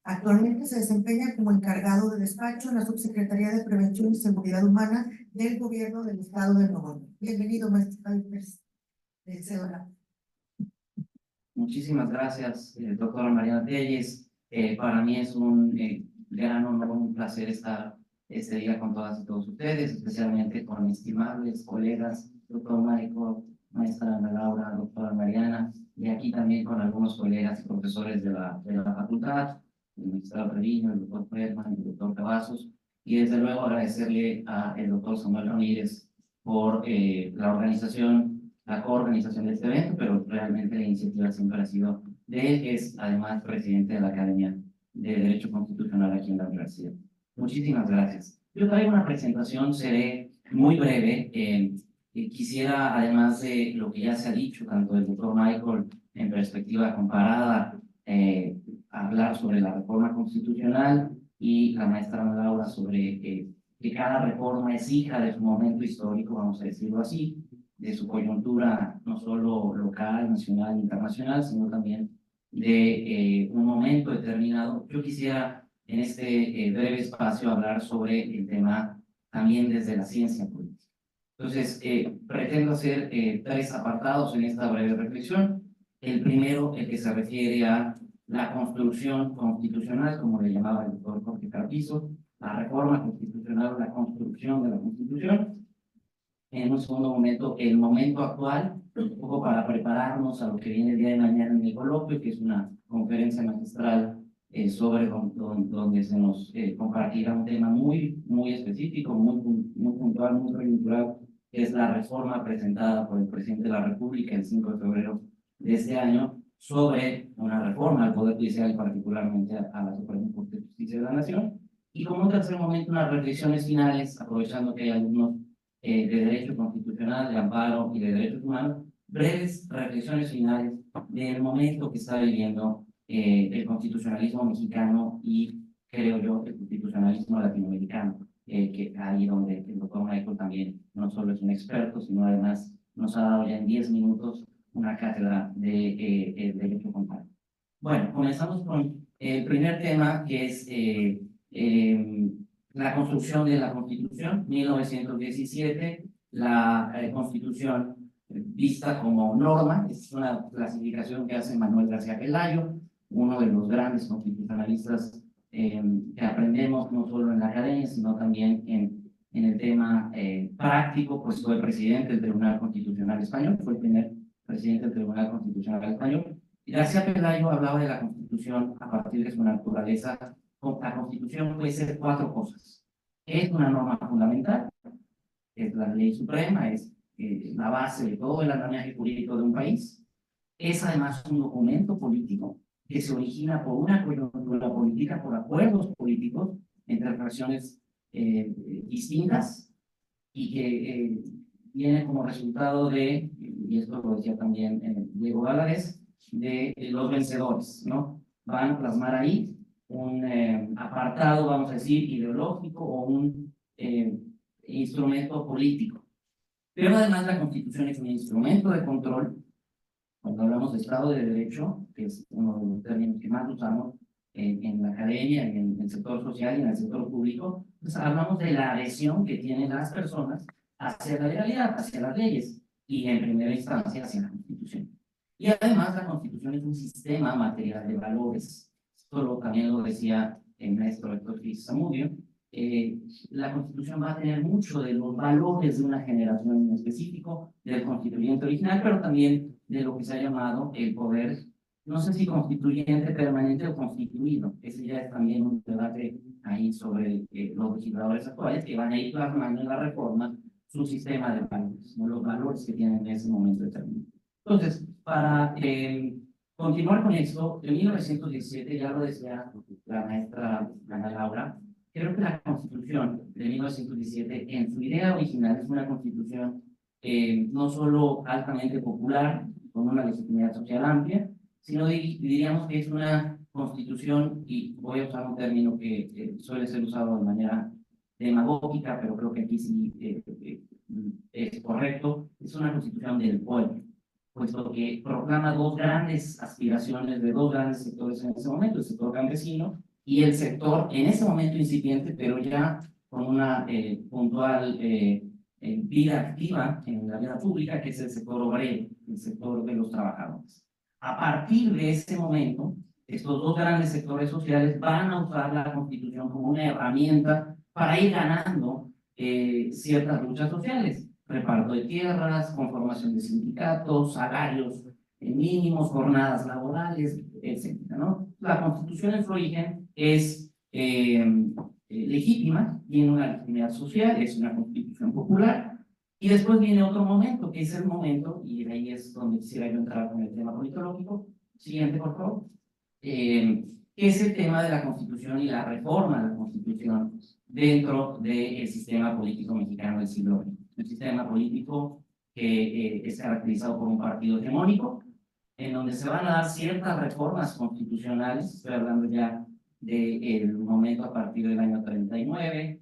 Actualmente se desempeña como encargado de despacho en la Subsecretaría de Prevención y Seguridad Humana del Gobierno del Estado de Nuevo León. Bienvenido, maestro Javier Pérez. Muchísimas gracias, doctora Mariana Telles. Para mí es un gran honor, un placer estar este día con todas y todos ustedes, especialmente con mis estimables colegas, doctor Michael, maestra Ana Laura, doctora Mariana, y aquí también con algunos colegas y profesores de la facultad, el magistrado Treviño, el doctor Ferman, el doctor Cavazos, y desde luego agradecerle al doctor Samuel Ramírez por la coorganización de este evento, pero realmente la iniciativa siempre ha sido de él, que es además presidente de la Academia de Derecho Constitucional aquí en la universidad. Muchísimas gracias. Yo traigo una presentación, seré muy breve. Quisiera, además de lo que ya se ha dicho, tanto del doctor Michael en perspectiva comparada, hablar sobre la reforma constitucional y la maestra Laura sobre que cada reforma es hija de su momento histórico, vamos a decirlo así. su coyuntura no solo local, nacional, internacional, sino también de un momento determinado. Yo quisiera en este breve espacio hablar sobre el tema también desde la ciencia política. Entonces, pretendo hacer 3 apartados en esta breve reflexión. El primero, el que se refiere a la construcción constitucional, como le llamaba el doctor Jorge Carpizo, la reforma constitucional o la construcción de la Constitución. En un segundo momento, el momento actual, un poco para prepararnos a lo que viene el día de mañana en el coloquio, que es una conferencia magistral sobre donde se nos compartirá un tema muy específico, muy puntual, muy coyuntural, que es la reforma presentada por el presidente de la República el 5 de febrero de este año sobre una reforma al Poder Judicial y particularmente a la Suprema Corte de Justicia de la Nación. Y como un tercer momento, unas reflexiones finales, aprovechando que hay algunos de derecho constitucional, de amparo y de derechos humanos, breves reflexiones finales del momento que está viviendo el constitucionalismo mexicano y, creo yo, el constitucionalismo latinoamericano, que ahí donde el doctor Michael también no solo es un experto, sino además nos ha dado ya en 10 minutos una cátedra de derecho comparado. Bueno, comenzamos con el primer tema, que es la construcción de la Constitución. 1917, la Constitución vista como norma, es una clasificación que hace Manuel García Pelayo, uno de los grandes constitucionalistas que aprendemos no solo en la academia, sino también en el tema práctico, pues fue presidente del Tribunal Constitucional Español, fue el primer presidente del Tribunal Constitucional Español. Y García Pelayo hablaba de la Constitución a partir de su naturaleza. La Constitución puede ser 4 cosas. Es una norma fundamental, es la ley suprema, es la base de todo el andamiaje jurídico de un país. Es además un documento político que se origina por una coyuntura política, por acuerdos políticos entre fracciones distintas y que viene como resultado de, y esto lo decía también Diego Valadez, de los vencedores, ¿no? Van a plasmar ahí un apartado, vamos a decir, ideológico o un instrumento político. Pero además la Constitución es un instrumento de control. Cuando hablamos de Estado de Derecho, que es uno de los términos que más usamos en la academia, en el sector social y en el sector público, pues hablamos de la adhesión que tienen las personas hacia la legalidad, hacia las leyes y en primera instancia hacia la Constitución. Y además la Constitución es un sistema material de valores. Esto también lo decía el maestro Héctor Félix Zamudio. La Constitución va a tener mucho de los valores de una generación en específico, del constituyente original, pero también de lo que se ha llamado el poder, no sé si constituyente permanente o constituido. Ese ya es también un debate ahí sobre los legisladores actuales que van a ir plasmando en la reforma su sistema de valores, ¿no? Los valores que tienen en ese momento determinado. Entonces, para continuar con esto, en 1917, ya lo decía la maestra Ana Laura, creo que la Constitución de 1917, en su idea original, es una Constitución no solo altamente popular, con una legitimidad social amplia, sino diríamos que es una Constitución, y voy a usar un término que suele ser usado de manera demagógica, pero creo que aquí sí es correcto, es una Constitución del pueblo, puesto que proclama 2 grandes aspiraciones de 2 grandes sectores en ese momento, el sector campesino y el sector en ese momento incipiente, pero ya con una puntual vida activa en la vida pública, que es el sector obrero, el sector de los trabajadores. A partir de ese momento, estos 2 grandes sectores sociales van a usar la Constitución como una herramienta para ir ganando ciertas luchas sociales, reparto de tierras, conformación de sindicatos, salarios mínimos, jornadas laborales, etc., ¿no? La Constitución en su origen es legítima, tiene una legitimidad social, es una Constitución popular, y después viene otro momento, que es el momento, y ahí es donde quisiera yo entrar con el tema politológico. Siguiente, por favor. Que es el tema de la Constitución y la reforma de la Constitución dentro del sistema político mexicano del siglo XX. Un sistema político que es caracterizado por un partido hegemónico, en donde se van a dar ciertas reformas constitucionales. Estoy hablando ya del momento a partir del año 39,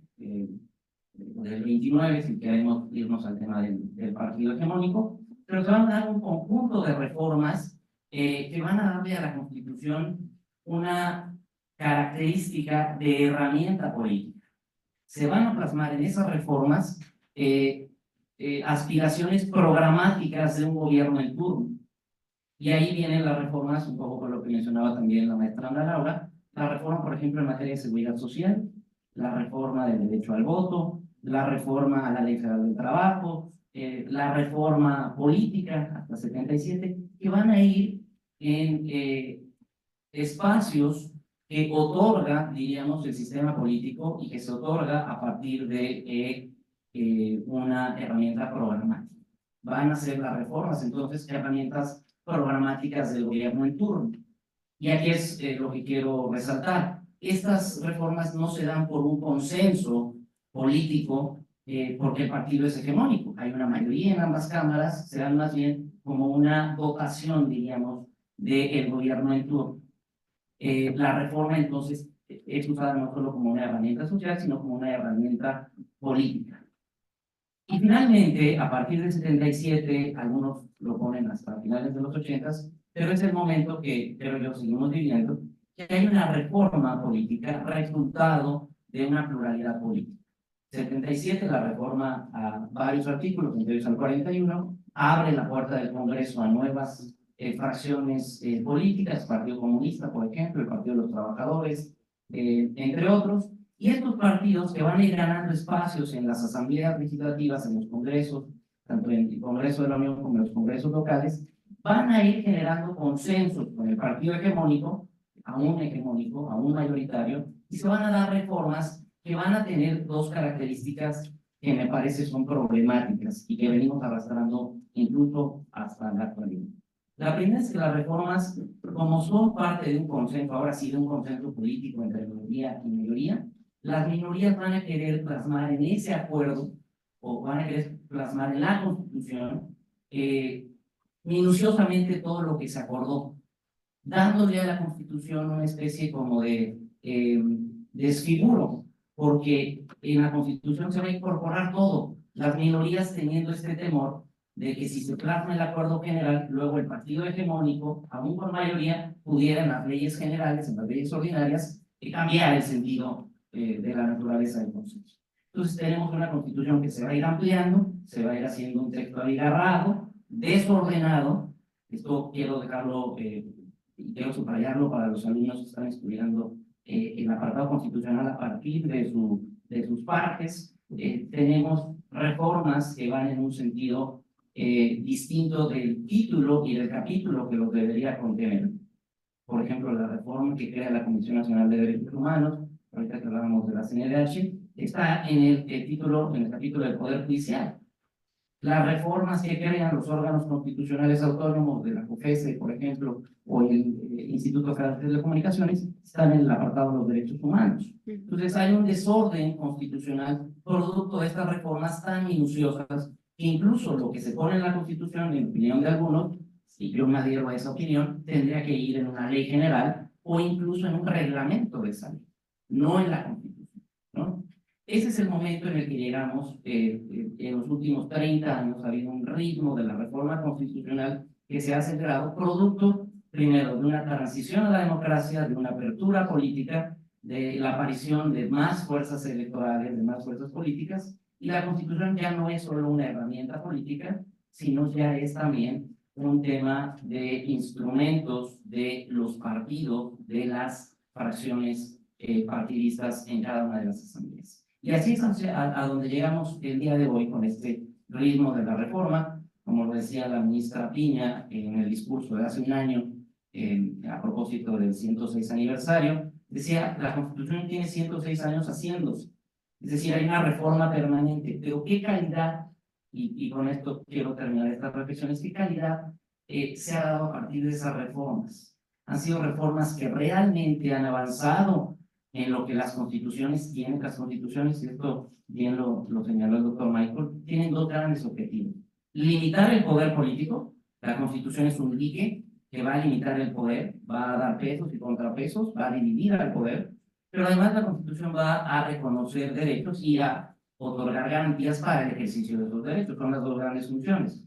del 29, si queremos irnos al tema del partido hegemónico, pero se van a dar un conjunto de reformas que van a darle a la Constitución una característica de herramienta política. Se van a plasmar en esas reformas aspiraciones programáticas de un gobierno en turno. Y ahí vienen las reformas, un poco por lo que mencionaba también la maestra Ana Laura, la reforma, por ejemplo, en materia de seguridad social, la reforma del derecho al voto, la reforma a la Ley Federal del Trabajo, la reforma política hasta 77, que van a ir en espacios que otorga, diríamos, el sistema político y que se otorga a partir de una herramienta programática. Van a ser las reformas, entonces, herramientas programáticas del gobierno en turno. Y aquí es lo que quiero resaltar. Estas reformas no se dan por un consenso político porque el partido es hegemónico. Hay una mayoría en ambas cámaras, se dan más bien como una dotación, diríamos, del gobierno en turno. La reforma, entonces, es usada no solo como una herramienta social, sino como una herramienta política. Y finalmente, a partir del 77, algunos lo ponen hasta finales de los 80, pero es el momento que, creo yo, seguimos viviendo, que hay una reforma política resultado de una pluralidad política. 77, la reforma a varios artículos, entre ellos al 41, abre la puerta del Congreso a nuevas fracciones políticas, el Partido Comunista, por ejemplo, el Partido de los Trabajadores, entre otros, y estos partidos que van a ir ganando espacios en las asambleas legislativas, en los congresos, tanto en el Congreso de la Unión como en los congresos locales, van a ir generando consensos con el partido hegemónico, aún mayoritario, y se van a dar reformas que van a tener dos características que me parece son problemáticas y que venimos arrastrando incluso hasta la actualidad. La primera es que las reformas, como son parte de un consenso, ahora sí de un consenso político entre minoría y mayoría, las minorías van a querer plasmar en ese acuerdo, o van a querer plasmar en la Constitución, minuciosamente todo lo que se acordó, dándole a la Constitución una especie como de desfiguro, porque en la Constitución se va a incorporar todo, las minorías teniendo este temor de que si se plasma el acuerdo general, luego el partido hegemónico, aún con mayoría, pudiera en las leyes generales, en las leyes ordinarias, cambiar el sentido de la naturaleza del consenso. Entonces tenemos una Constitución que se va a ir ampliando, se va a ir haciendo un texto abigarrado, desordenado. Esto quiero dejarlo y quiero subrayarlo para los alumnos que están estudiando el apartado constitucional a partir de sus partes. Tenemos reformas que van en un sentido distinto del título y del capítulo que los debería contener. Por ejemplo, la reforma que crea la Comisión Nacional de Derechos Humanos, ahorita que hablábamos de la CNDH, está en el título, en el capítulo del Poder Judicial. Las reformas que crean los órganos constitucionales autónomos de la COFESE, por ejemplo, o el Instituto Federal de Telecomunicaciones, están en el apartado de los derechos humanos. Entonces hay un desorden constitucional producto de estas reformas tan minuciosas que incluso lo que se pone en la Constitución, en opinión de algunos, y yo me adhiero a esa opinión, tendría que ir en una ley general o incluso en un reglamento de esa ley, no en la Constitución, ¿no? Ese es el momento en el que llegamos. En los últimos 30 años ha habido un ritmo de la reforma constitucional que se ha acelerado, producto, primero, de una transición a la democracia, de una apertura política, de la aparición de más fuerzas electorales, de más fuerzas políticas, y la Constitución ya no es solo una herramienta política, sino ya es también un tema de instrumentos de los partidos, de las fracciones partidistas en cada una de las asambleas. Y así es a donde llegamos el día de hoy con este ritmo de la reforma. Como lo decía la ministra Piña en el discurso de hace un año, a propósito del 106 aniversario, decía, la Constitución tiene 106 años haciéndose. Es decir, hay una reforma permanente, pero ¿qué calidad? Y con esto quiero terminar estas reflexiones. ¿Qué calidad se ha dado a partir de esas reformas? Han sido reformas que realmente han avanzado en lo que las constituciones tienen. Las constituciones, y esto bien lo señaló el doctor Michael, tienen dos grandes objetivos. Limitar el poder político. La Constitución es un dique que va a limitar el poder, va a dar pesos y contrapesos, va a dividir al poder, pero además la Constitución va a reconocer derechos y a otorgar garantías para el ejercicio de esos derechos. Son las dos grandes funciones.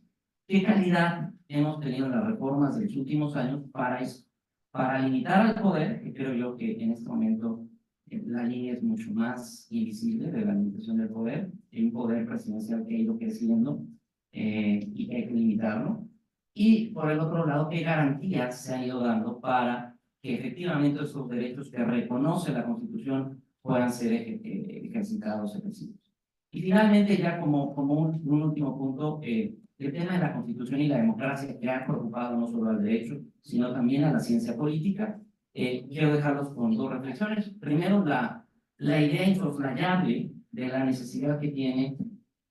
¿Qué calidad hemos tenido en las reformas de los últimos años para eso? Para limitar al poder, que creo yo que en este momento la línea es mucho más invisible de la limitación del poder, hay un poder presidencial que ha ido creciendo y que hay que limitarlo. Y por el otro lado, ¿qué garantías se han ido dando para que efectivamente esos derechos que reconoce la Constitución puedan ser ejercitados, ejercidos? Y finalmente, ya como un último punto, el tema de la Constitución y la democracia que ha preocupado no solo al derecho, sino también a la ciencia política. Quiero dejarlos con dos reflexiones. Primero, la idea insoslayable de la necesidad que tiene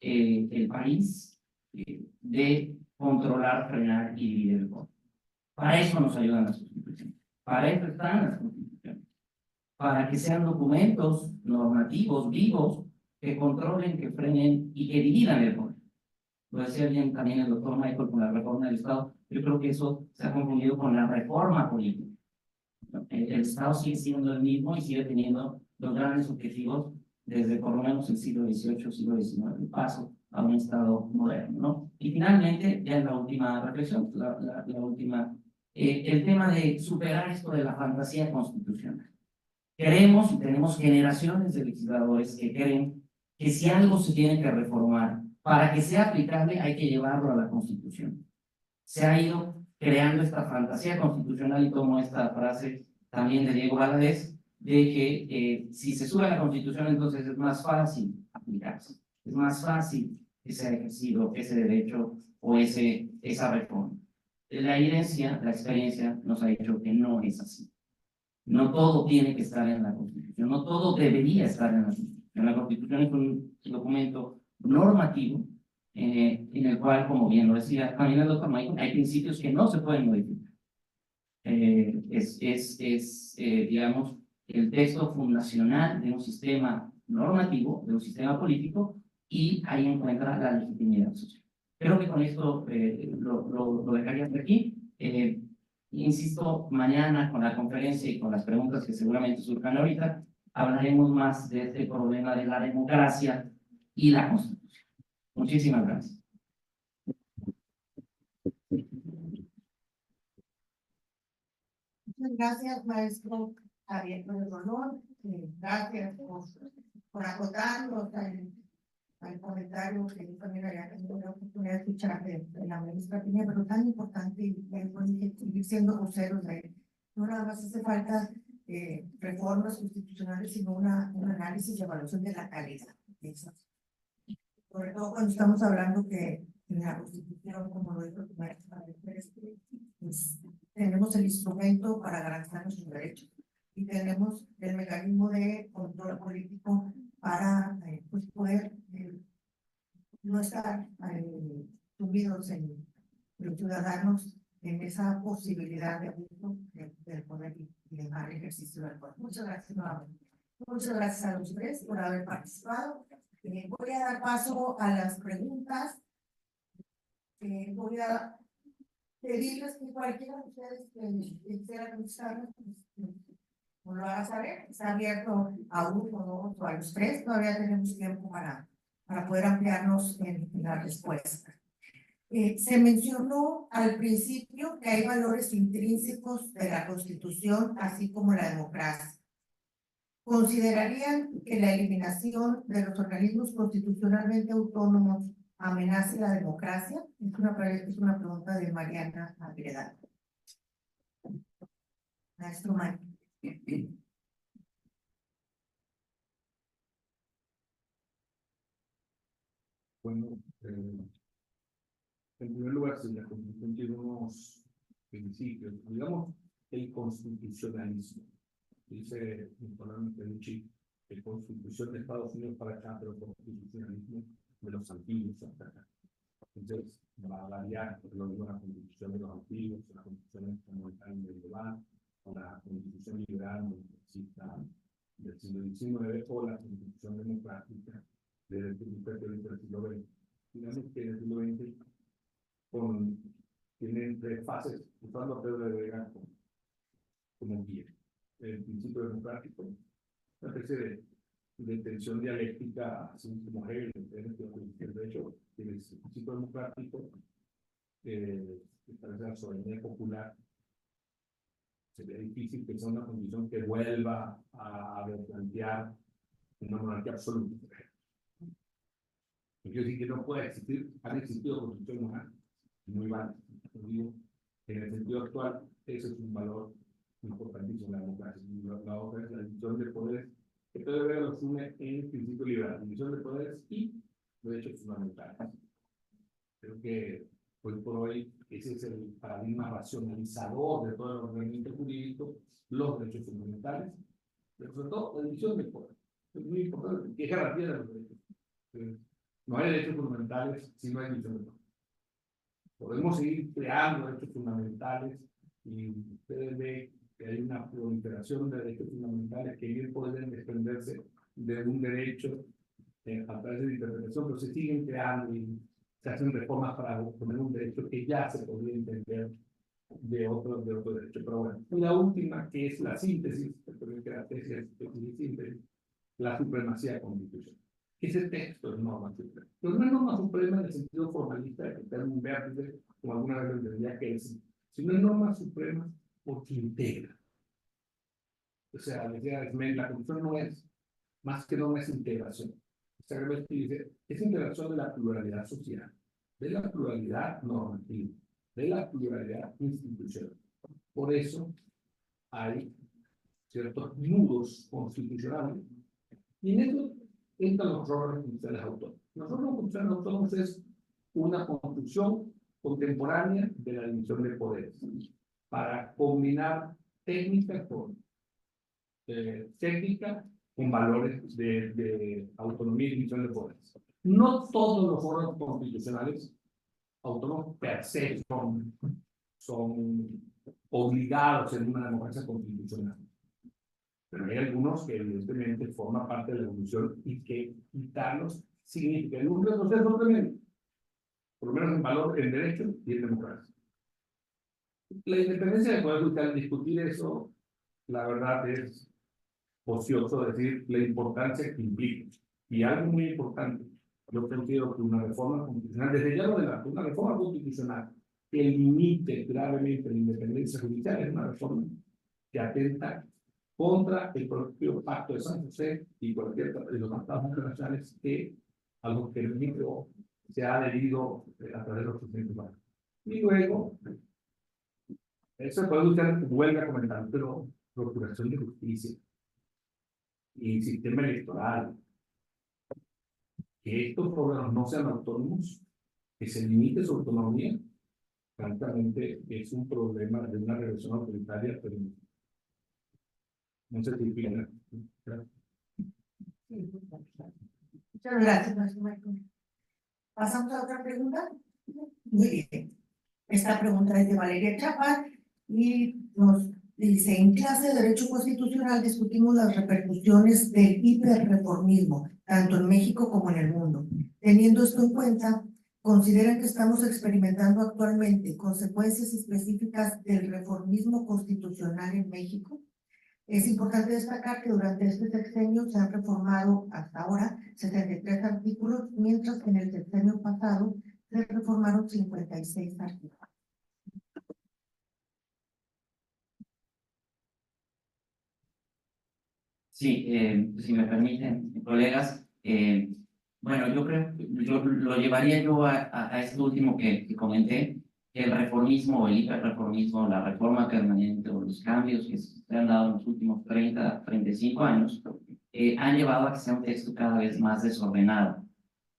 el país de controlar, frenar y dividir el poder. Para eso nos ayudan las constituciones. Para eso están las constituciones. Para que sean documentos normativos vivos que controlen, que frenen y que dividan el poder. Lo decía bien también el doctor Michael con la reforma del Estado. Yo creo que eso se ha confundido con la reforma política. El Estado sigue siendo el mismo y sigue teniendo los grandes objetivos desde por lo menos el siglo XVIII, siglo XIX, el paso a un Estado moderno, ¿no? Y finalmente, ya en la última reflexión, la última, el tema de superar esto de la fantasía constitucional. Creemos y tenemos generaciones de legisladores que creen que si algo se tiene que reformar, para que sea aplicable hay que llevarlo a la Constitución. Se ha ido creando esta fantasía constitucional, y tomo esta frase también de Diego Valadez, de que si se sube a la Constitución, entonces es más fácil aplicarse, es más fácil que sea ejercido ese derecho o esa reforma. La evidencia, la experiencia nos ha dicho que no es así. No todo tiene que estar en la Constitución, no todo debería estar en la Constitución. La Constitución es un documento normativo en el cual, como bien lo decía también el doctor Michael, hay principios que no se pueden modificar. Digamos, el texto fundacional de un sistema normativo, de un sistema político, y ahí encuentra la legitimidad social. Creo que con esto lo dejaría hasta aquí. Insisto, mañana con la conferencia y con las preguntas que seguramente surjan ahorita, hablaremos más de este problema de la democracia y la Constitución. Muchísimas gracias. Muchas gracias, maestro Javier Rolón. Gracias por acotarnos al comentario que yo también había tenido la oportunidad de escuchar de la ministra Piña, pero tan importante y seguir siendo voceros de él. No nada más hace falta reformas constitucionales, sino un análisis y evaluación de la calidad de esas. Sobre todo cuando estamos hablando que en la Constitución, como lo dijo el maestro, pues, tenemos el instrumento para garantizar nuestros derechos y tenemos el mecanismo de control político para pues poder no estar sumidos en los ciudadanos en esa posibilidad de abuso del poder y de mal ejercicio del poder. Muchas gracias nuevamente. Muchas gracias a los tres por haber participado. Voy a dar paso a las preguntas. Voy a pedirles que cualquiera de ustedes que quisiera contestar, no lo haga saber. Está abierto a uno, dos o a los tres. Todavía tenemos tiempo para poder ampliarnos en la respuesta. Se mencionó al principio que hay valores intrínsecos de la Constitución, así como la democracia. ¿Considerarían que la eliminación de los organismos constitucionalmente autónomos amenace la democracia? Es una pregunta de Mariana Agreda. Maestro Michael. Bueno, en primer lugar, si la Constitución tiene unos principios, digamos, el constitucionalismo. Dice Nicolás Pelucci, que Constitución de Estados Unidos para acá, pero constitucionalismo de los antiguos hasta acá. Entonces, va a variar, por ejemplo, la Constitución de los antiguos, la Constitución medieval, o la Constitución liberal del siglo XIX, o la Constitución democrática del siglo XX. Digamos que en el siglo XX tienen tres fases, usando a Pedro de Vega como guía. El principio democrático, una especie de tensión dialéctica, así como Hegel, de hecho, el ciclo democrático, establece la soberanía popular. Sería difícil que sea una condición que vuelva a replantear una monarquía absoluta. Yo quiero decir que no puede existir, han existido constituciones monárquicas, muy válidas. En el sentido actual, ese es un valor importantísimo en la democracia. La otra es la división de poderes, que todavía los une en el principio liberal, división de poderes y derechos fundamentales. Creo que hoy por hoy ese es el paradigma racionalizador de todo el ordenamiento jurídico, los derechos fundamentales, pero sobre todo la división de poderes. Es muy importante, que es garantía de los derechos. No hay derechos fundamentales si no hay división de poderes. Podemos seguir creando derechos fundamentales y ustedes ven que hay una proliferación de derechos fundamentales que bien pueden desprenderse de un derecho a través de interpretación, pero se siguen creando y se hacen reformas para poner un derecho que ya se podría entender de otro derecho. Pero bueno, la última, que es la síntesis, que la tesis es síntesis, la supremacía constitucional. Ese texto es norma suprema. Pero no es norma suprema en el sentido formalista de que tenga un vértice, como alguna vez lo entendía que es, sino es norma suprema porque integra. O sea, decía Esmel, la constitución no es más que norma, es integración. O sea, dice, es integración de la pluralidad social, de la pluralidad normativa, de la pluralidad institucional. Por eso hay ciertos nudos constitucionales. Y en eso entran los órganos judiciales autónomos. Los órganos judiciales autónomos es una construcción contemporánea de la división de poderes para combinar técnica con valores de autonomía y división de poderes. No todos los órganos constitucionales autónomos per se son obligados en una democracia constitucional. Pero hay algunos que evidentemente forman parte de la evolución y que quitarlos significa en un retroceso tremendo, por lo menos en valor, en derecho y en democracia. La independencia de poder judicial, discutir eso, la verdad es ocioso decir la importancia que implica. Y algo muy importante, yo considero que una reforma constitucional, desde ya lo adelanto, una reforma constitucional que limite gravemente la independencia judicial es una reforma que atenta contra el propio Pacto de San José y cualquier de los tratados internacionales a los que el México se ha adherido a través de los procedimientos humanos. Y luego, eso puede usted vuelve a comentar, pero procuración de justicia y sistema electoral, que estos órganos no sean autónomos, que se limite su autonomía, francamente es un problema de una regresión autoritaria, pero no se tipifica. Muchas gracias, maestro Michael. ¿Pasamos a otra pregunta? Muy bien. Esta pregunta es de Valeria Chapa y nos dice: en clase de Derecho Constitucional discutimos las repercusiones del hiperreformismo, tanto en México como en el mundo. Teniendo esto en cuenta, ¿consideran que estamos experimentando actualmente consecuencias específicas del reformismo constitucional en México? Es importante destacar que durante este sexenio se han reformado hasta ahora 63 artículos, mientras que en el sexenio pasado se reformaron 56 artículos. Sí, si me permiten, colegas, bueno, yo creo que lo llevaría yo a esto último que comenté, el reformismo o el hiperreformismo, la reforma permanente o los cambios que se han dado en los últimos 30, 35 años, han llevado a que sea un texto cada vez más desordenado,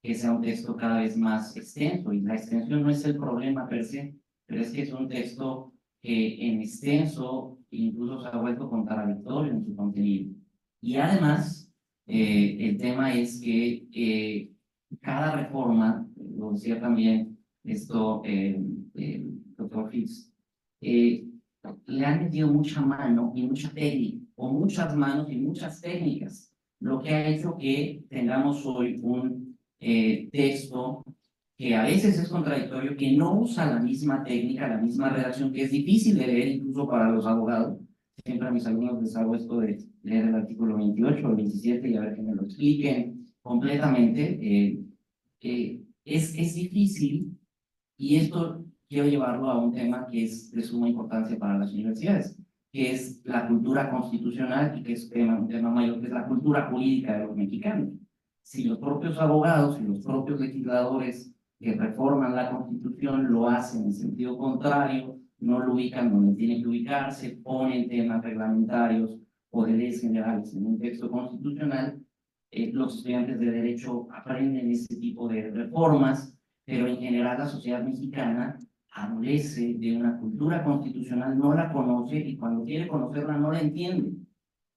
que sea un texto cada vez más extenso, y la extensión no es el problema per se, pero es que es un texto que en extenso incluso se ha vuelto contradictorio en su contenido. Y además, el tema es que cada reforma, lo decía también esto el doctor Fitz, le han metido mucha mano y mucha técnica, o muchas manos y muchas técnicas, lo que ha hecho que tengamos hoy un texto que a veces es contradictorio, que no usa la misma técnica, la misma redacción, que es difícil de leer incluso para los abogados. Siempre a mis alumnos les hago esto de leer el artículo 28 o 27 y a ver que me lo expliquen completamente. Es difícil, y esto quiero llevarlo a un tema que es de suma importancia para las universidades, que es la cultura constitucional y que es un tema mayor, que es la cultura jurídica de los mexicanos. Si los propios abogados y los propios legisladores que reforman la Constitución lo hacen en sentido contrario, no lo ubican donde tiene que ubicarse, ponen temas reglamentarios o de leyes generales en un texto constitucional, los estudiantes de Derecho aprenden ese tipo de reformas, pero en general la sociedad mexicana adolece de una cultura constitucional, no la conoce y cuando quiere conocerla no la entiende.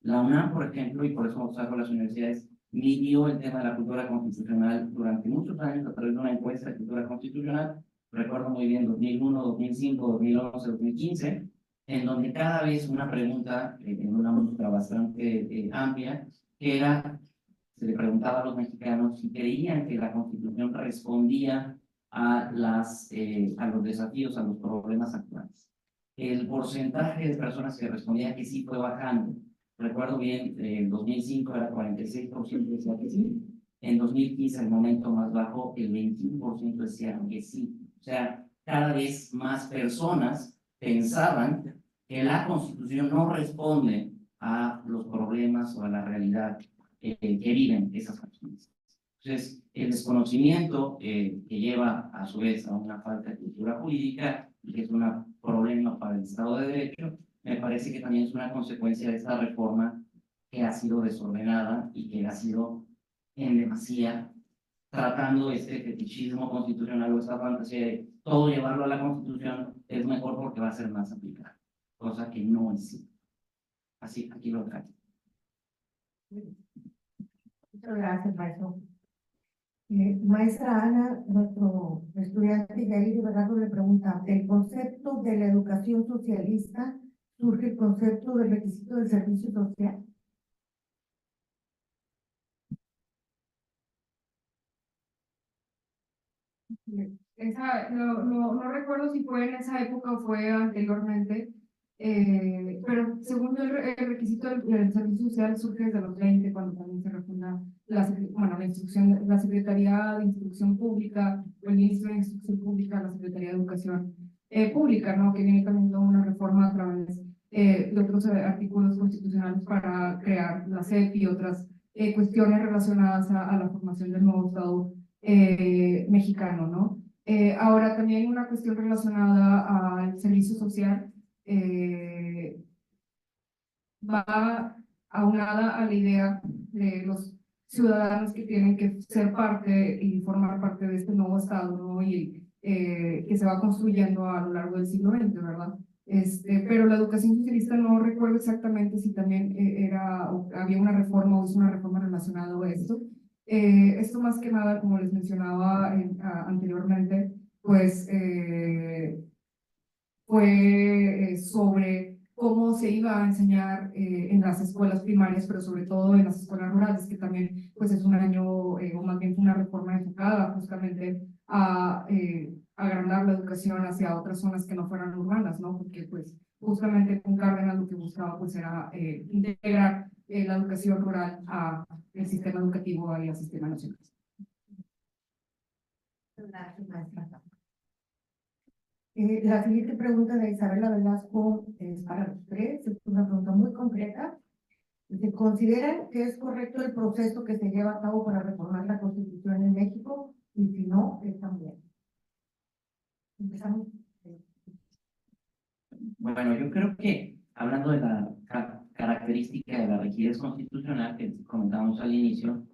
La UNAM, por ejemplo, y por eso saco las universidades, midió el tema de la cultura constitucional durante muchos años a través de una encuesta de cultura constitucional, recuerdo muy bien 2001, 2005, 2011, 2015, en donde cada vez una pregunta en una muestra bastante amplia, que era, se le preguntaba a los mexicanos si creían que la Constitución respondía a los desafíos, a los problemas actuales. El porcentaje de personas que respondían que sí fue bajando. Recuerdo bien, en 2005 era 46% decía que sí, en 2015, el momento más bajo, el 21% decían que sí. O sea, cada vez más personas pensaban que la Constitución no responde a los problemas o a la realidad que viven esas personas. Entonces, el desconocimiento que lleva a su vez a una falta de cultura jurídica y que es un problema para el Estado de Derecho, me parece que también es una consecuencia de esta reforma que ha sido desordenada y que ha sido en demasía tratando este fetichismo constitucional o esta fantasía de todo llevarlo a la Constitución es mejor porque va a ser más aplicado, cosa que no es cierto. Así, aquí lo traigo. Muchas gracias, maestro. Maestra Ana, nuestro estudiante Yair Velasco le pregunta, ¿del concepto de la educación socialista surge el concepto del requisito del servicio social? No recuerdo si fue en esa época o fue anteriormente, pero según yo, el requisito del servicio social surge desde los 20, cuando también se refunda la Secretaría de Instrucción Pública, o el Ministro de Instrucción Pública, la Secretaría de Educación Pública, ¿no? Que viene teniendo una reforma a través de otros artículos constitucionales para crear la SEP y otras cuestiones relacionadas a la formación del nuevo Estado mexicano, ¿no? Ahora también una cuestión relacionada al servicio social va aunada a la idea de los ciudadanos que tienen que ser parte y formar parte de este nuevo Estado, ¿no? Y que se va construyendo a lo largo del siglo XX, ¿verdad? Pero la educación socialista no recuerdo exactamente si también había una reforma o hizo una reforma relacionada a esto. Esto más que nada, como les mencionaba anteriormente, pues fue sobre cómo se iba a enseñar en las escuelas primarias, pero sobre todo en las escuelas rurales, que también pues es un año, o más bien una reforma enfocada justamente a agrandar la educación hacia otras zonas que no fueran urbanas, ¿no? Porque pues justamente con Cárdenas lo que buscaba pues era integrar la educación rural a el sistema educativo y al sistema nacional. Gracias, maestra. La siguiente pregunta de Isabela Velasco es para los tres, es una pregunta muy concreta. ¿Se consideran que es correcto el proceso que se lleva a cabo para reformar la Constitución en México? Y si no, es también. Empezamos. Bueno, yo creo que hablando de la característica de la rigidez constitucional que comentábamos al inicio,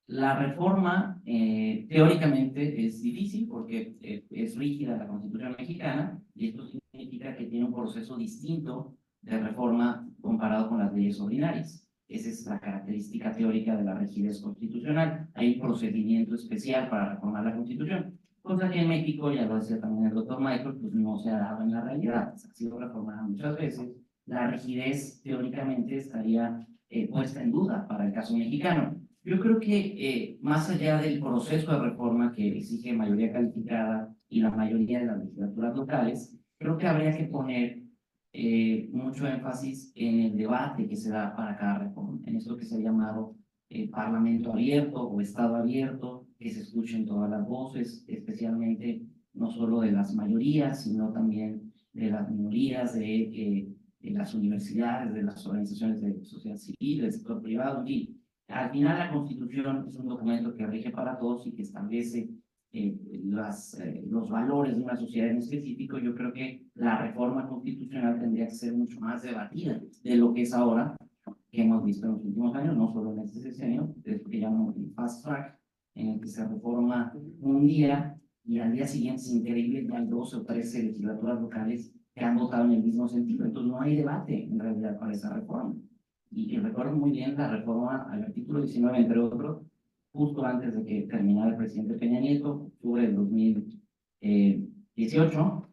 la reforma teóricamente es difícil porque es rígida la Constitución mexicana y esto significa que tiene un proceso distinto de reforma comparado con las leyes ordinarias. Esa es la característica teórica de la rigidez constitucional. Hay un procedimiento especial para reformar la Constitución, cosa que en México, ya lo decía también el doctor Michael, pues no se ha dado en la realidad. Ha sido reformada muchas veces. La rigidez teóricamente estaría puesta en duda para el caso mexicano. Yo creo que más allá del proceso de reforma que exige mayoría calificada y la mayoría de las legislaturas locales, creo que habría que poner mucho énfasis en el debate que se da para cada reforma, en esto que se ha llamado Parlamento abierto o Estado abierto, que se escuchen todas las voces, especialmente no solo de las mayorías, sino también de las minorías, de las universidades, de las organizaciones de sociedad civil, del sector privado, y al final la Constitución es un documento que rige para todos y que establece los valores de una sociedad en específico. Yo creo que la reforma constitucional tendría que ser mucho más debatida de lo que es ahora, que hemos visto en los últimos años, no solo en este sexenio, es lo que llamamos el fast track, en el que se reforma un día y al día siguiente es increíble que hay 12 o 13 legislaturas locales que han votado en el mismo sentido. Entonces no hay debate en realidad para esa reforma. Y recuerdo muy bien la reforma al artículo 19, entre otros, justo antes de que terminara el presidente Peña Nieto, octubre del 2018,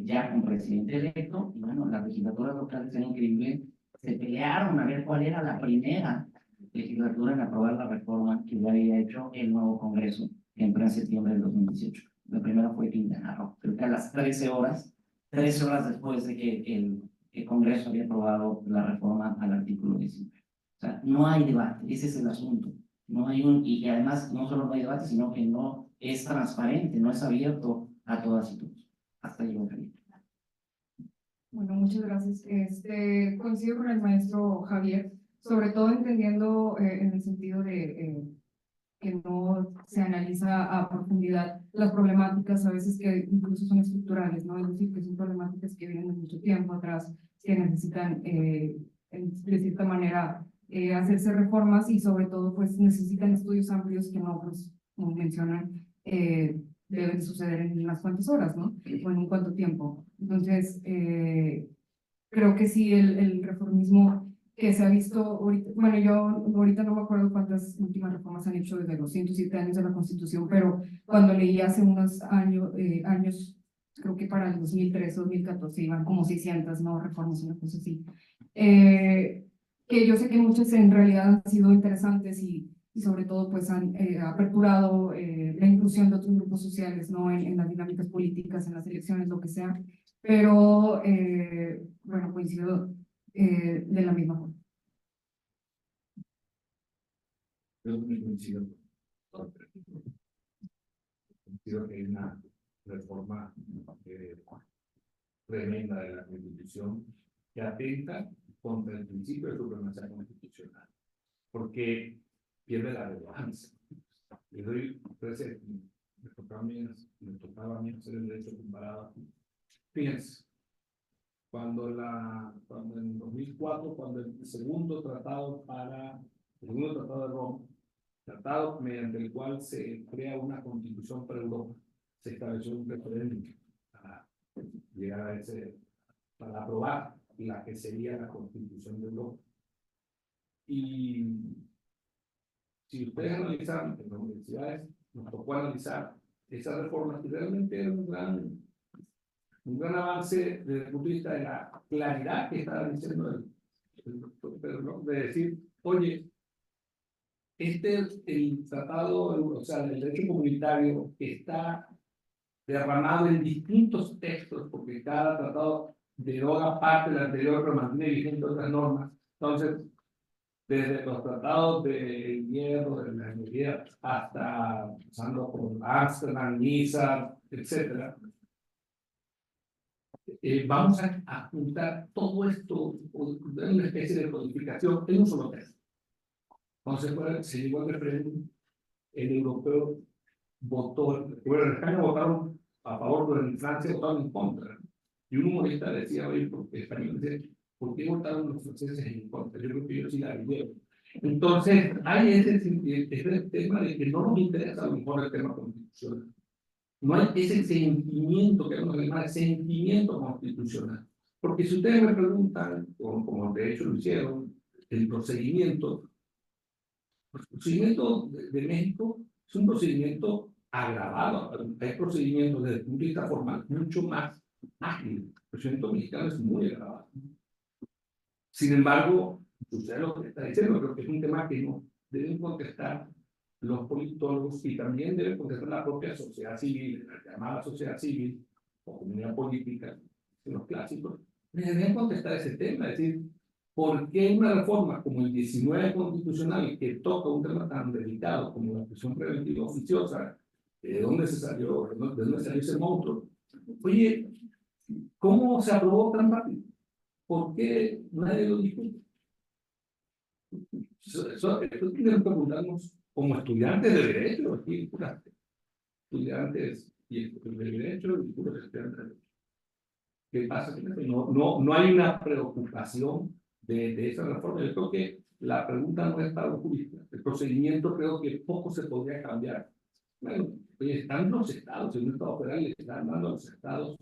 ya con presidente electo, y bueno, las legislaturas locales eran increíbles, se pelearon a ver cuál era la primera legislatura en aprobar la reforma que ya había hecho el nuevo Congreso, que entró en septiembre del 2018. La primera fue Quintana Roo. Creo que a las 13 horas después de que el Congreso había aprobado la reforma al artículo 19. O sea, no hay debate, ese es el asunto. No hay y además no solo no hay debate, sino que no es transparente, no es abierto a todas y todos. Hasta ahí, Javier. Bueno, muchas gracias. Coincido con el maestro Javier, sobre todo entendiendo en el sentido de que no se analiza a profundidad las problemáticas a veces que incluso son estructurales, ¿no? Es decir, que son problemáticas que vienen de mucho tiempo atrás, que necesitan de cierta manera hacerse reformas y sobre todo pues necesitan estudios amplios que no, pues, como mencionan, deben suceder en unas cuantas horas, ¿no? O en un cuanto tiempo. Entonces, creo que sí, el reformismo que se ha visto ahorita, bueno, yo ahorita no me acuerdo cuántas últimas reformas han hecho desde los 107 años de la Constitución, pero cuando leí hace unos años, creo que para el 2013, 2014, iban como 600, ¿no? Reformas, una cosa así. Que yo sé que muchas en realidad han sido interesantes y sobre todo pues han aperturado la inclusión de otros grupos sociales, ¿no? En las dinámicas políticas, en las elecciones, lo que sea, pero bueno, coincido de la misma forma. Yo también coincido que hay una reforma tremenda de la Constitución que atenta contra el principio de supremacía constitucional, porque pierde la relevancia. Le doy me tocaba a mí hacer el derecho comparado. Fíjense, cuando en 2004, cuando el segundo tratado de Roma, tratado mediante el cual se crea una constitución para Europa, se estableció un referéndum para llegar para aprobar la que sería la constitución de Europa. Y si ustedes analizan en las universidades, nos tocó analizar esas reformas que realmente eran un gran avance desde el punto de vista de la claridad que estaba diciendo el doctor Pedro, ¿no? De decir, oye, el tratado, o sea, el derecho comunitario está derramado en distintos textos, porque cada tratado deroga parte del anterior, pero mantiene vigentes otras normas. Entonces, desde los tratados de hierro, de la energía, hasta pasando por Amsterdam, Niza, etcétera, vamos a juntar todo esto en una especie de codificación en un solo texto. Entonces, se llegó al referéndum, el europeo votó, bueno, en España votaron a favor, pero en Francia votaron en contra. Y un humorista decía, oye, porque español decía, ¿por qué votaron los franceses en contra? Yo creo que yo sí la vi. Entonces, hay ese tema de que no nos interesa a lo mejor el tema constitucional. No hay ese sentimiento que vamos a llamar sentimiento constitucional. Porque si ustedes me preguntan, como de hecho lo hicieron, el procedimiento de México es un procedimiento agravado. Hay procedimientos desde el punto de vista formal mucho más ágil. El procedimiento mexicano es muy agravado. Sin embargo, usted lo que está diciendo, creo que es un tema que no deben contestar los politólogos y también debe contestar la propia sociedad civil, la llamada sociedad civil o comunidad política, en los clásicos, deberían contestar ese tema, es decir, ¿por qué una reforma como el 19 constitucional que toca un tema tan delicado como la prisión preventiva oficiosa, de dónde se salió, de dónde salió ese monstruo? Oye, ¿cómo se aprobó tan rápido? ¿Por qué nadie lo discute? Esto tenemos que preguntarnos como estudiantes de derecho, aquí, estudiantes de derecho y puros estudiantes de derecho. ¿Qué pasa? No hay una preocupación de esa reforma. Yo creo que la pregunta no es para los juristas. El procedimiento creo que poco se podría cambiar. Bueno, oye, están los estados, en un estado federal le están dando a los estados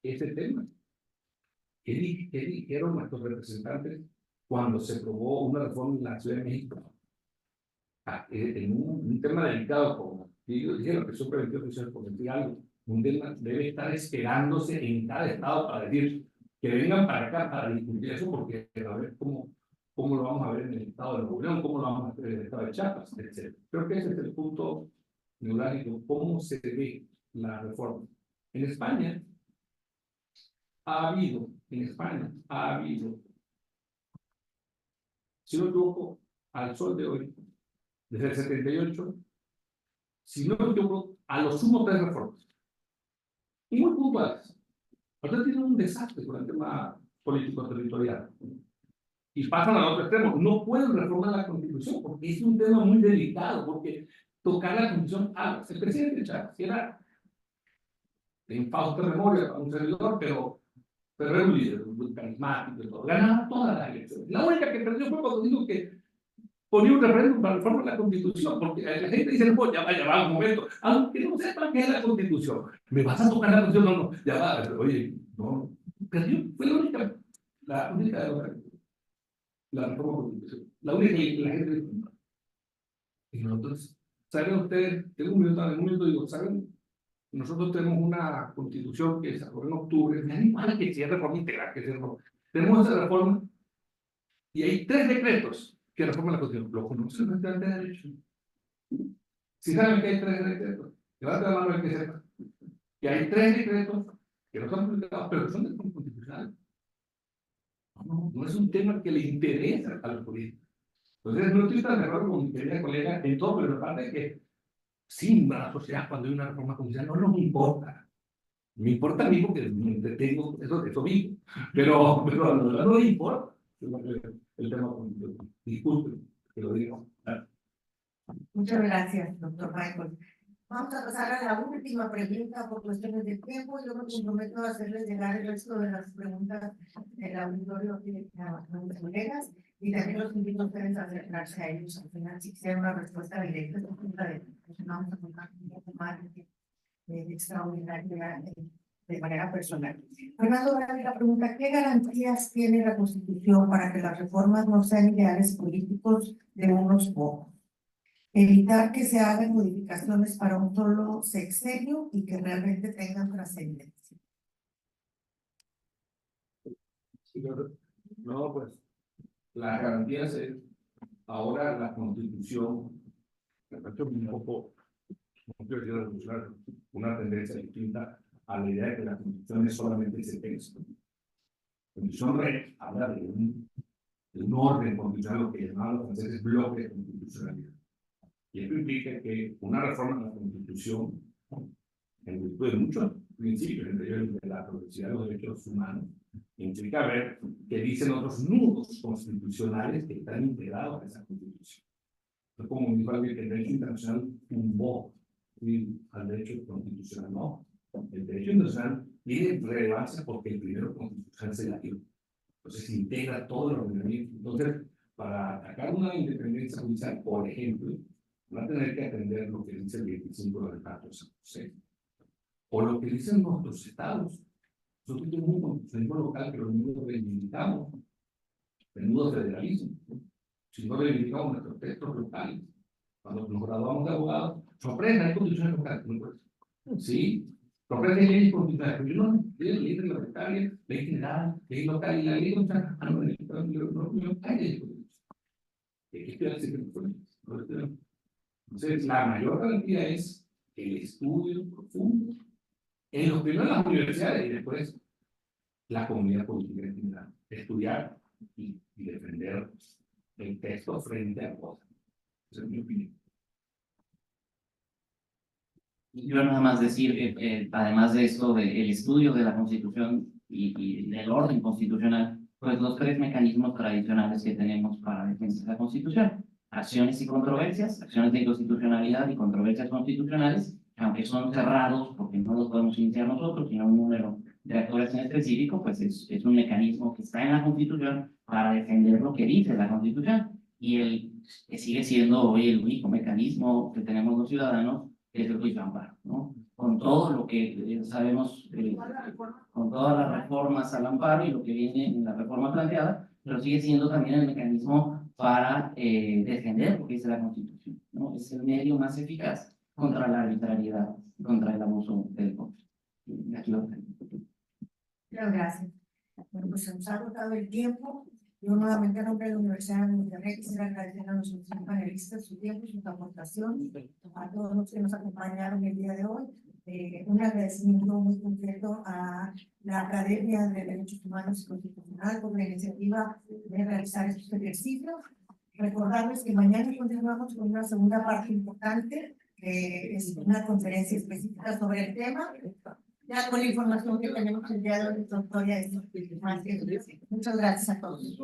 ese tema. ¿Qué dijeron nuestros representantes cuando se aprobó una reforma en la Ciudad de México? En un tema delicado como dijeron que son preventivos por decir algo, un tema debe estar esperándose en cada estado para decir que vengan para acá para discutir eso, porque a ver cómo lo vamos a ver en el estado de Nuevo León, cómo lo vamos a ver en el estado de Chiapas, etc. Creo que ese es el punto neurálgico, cómo se ve la reforma. En España ha habido, si no me equivoco, al sol de hoy, desde el 78, si no me equivoco, a lo sumo 3 reformas. Y muy puntuales. Ahorita tienen un desastre con el tema político-territorial. Y pasan al otro extremo. No pueden reformar la Constitución porque es un tema muy delicado, porque tocar la Constitución, el presidente Chávez era de infausta memoria para un servidor, pero era un líder, muy carismático y todo. Ganaba todas las elecciones. La única que perdió fue cuando dijo que ponía un referéndum para reformar la Constitución, porque la gente dice, no, ya va, un momento, aunque no sepa qué es la Constitución, ¿me vas a tocar la Constitución? No, ya va, oye, no, perdió, fue la única la reforma constitucional, la única que la gente dijo, no. Y nosotros, ¿saben ustedes? Tengo un minuto digo, ¿saben? Nosotros tenemos una Constitución que se aprobó en octubre, me animal que sea reforma integral, que sea reforma. Tenemos esa reforma, y hay 3 decretos que reforman la Constitución. ¿Lo conocen los estudiantes de derecho? Si saben que hay 3 decretos, levanta la mano el que sepa. Que hay 3 decretos que no son publicados, pero son de constitucional. No es un tema que le interesa a los políticos. Entonces, no estoy tan de acuerdo con mi querida colega en todo, pero aparte de que, sí, a la sociedad cuando hay una reforma constitucional no nos importa. Me importa a mí porque me entretengo, eso vivo. Pero no le importa el tema constitucional. Disculpen que lo digo. Muchas gracias, doctor Michael. Vamos a pasar a la última pregunta por cuestiones de tiempo. Yo me comprometo a hacerles llegar el resto de las preguntas del auditorio a mis colegas y también los invito a ustedes a acercarse a ellos al final si quisiera una respuesta directa. Vamos a contar un poco más extraordinaria de manera personal. Fernando, la pregunta, ¿qué garantías tiene la Constitución para que las reformas no sean ideales políticos de unos pocos? Evitar que se hagan modificaciones para un solo sexenio y que realmente tengan trascendencia. No, pues, las garantías es, ahora la Constitución, me parece un poco, no quiero decir revolucionar, una tendencia distinta a la idea de que la Constitución es solamente ese texto. La Constitución habla de un orden constitucional, lo que llamaban los franceses bloque de constitucionalidad. Y esto implica que una reforma de la Constitución, en virtud de muchos principios, entre ellos de la progresividad de los derechos humanos, implica ver que dicen otros nudos constitucionales que están integrados a esa Constitución. Es como dijo alguien que el derecho internacional tumbó al derecho constitucional. No, el derecho internacional tiene relevancia porque el primero constitucional se la dio. Entonces integra todo el ordenamiento. Entonces, para atacar una independencia judicial, por ejemplo, van a tener que atender lo que dice el 25 del Pacto de San José, o lo que dicen nuestros estados. Nosotros tenemos un constitucionalismo local que los mismos reivindicamos, menudo federalismo. Si no reivindicamos nuestros textos locales, cuando nos graduamos de abogados, sorpresa, hay constituciones locales. Sí, sorpresa, hay leyes constitucionales, pero yo no, ley reglamentaria, ley general, ley local, y la ley constitucional, no hay leyes constitucionales. ¿Qué estoy haciendo? Entonces, la mayor garantía es el estudio profundo, en los primeros las universidades y después la comunidad política en general. Estudiar y defender el texto frente a cosas. Esa es mi opinión. Yo nada más decir, además de esto, del estudio de la Constitución y del orden constitucional, pues los tres mecanismos tradicionales que tenemos para defender la Constitución: acciones y controversias, acciones de inconstitucionalidad y controversias constitucionales, aunque son cerrados porque no los podemos iniciar nosotros, sino un número de actores en específico, pues es un mecanismo que está en la Constitución para defender lo que dice la Constitución, y el que sigue siendo hoy el único mecanismo que tenemos los ciudadanos es el juicio de amparo, ¿no? Con todo lo que sabemos, con todas las reformas al amparo y lo que viene en la reforma planteada, pero sigue siendo también el mecanismo para defender lo que dice la Constitución, ¿no? Es el medio más eficaz contra la arbitrariedad, contra el abuso del poder. Aquí lo tengo. Muchas gracias. Bueno, pues se nos ha agotado el tiempo. Yo nuevamente en nombre de la Universidad de Monterrey quisiera agradecer a nuestros panelistas su tiempo, su aportación, a todos los que nos acompañaron el día de hoy. Un agradecimiento muy concreto a la Academia de Derechos Humanos y Constitucional por la iniciativa de realizar estos ejercicios. Recordarles que mañana continuamos con una segunda parte importante, que es una conferencia específica sobre el tema, ya con la información que tenemos el día de hoy, doctora. Muchas gracias a todos.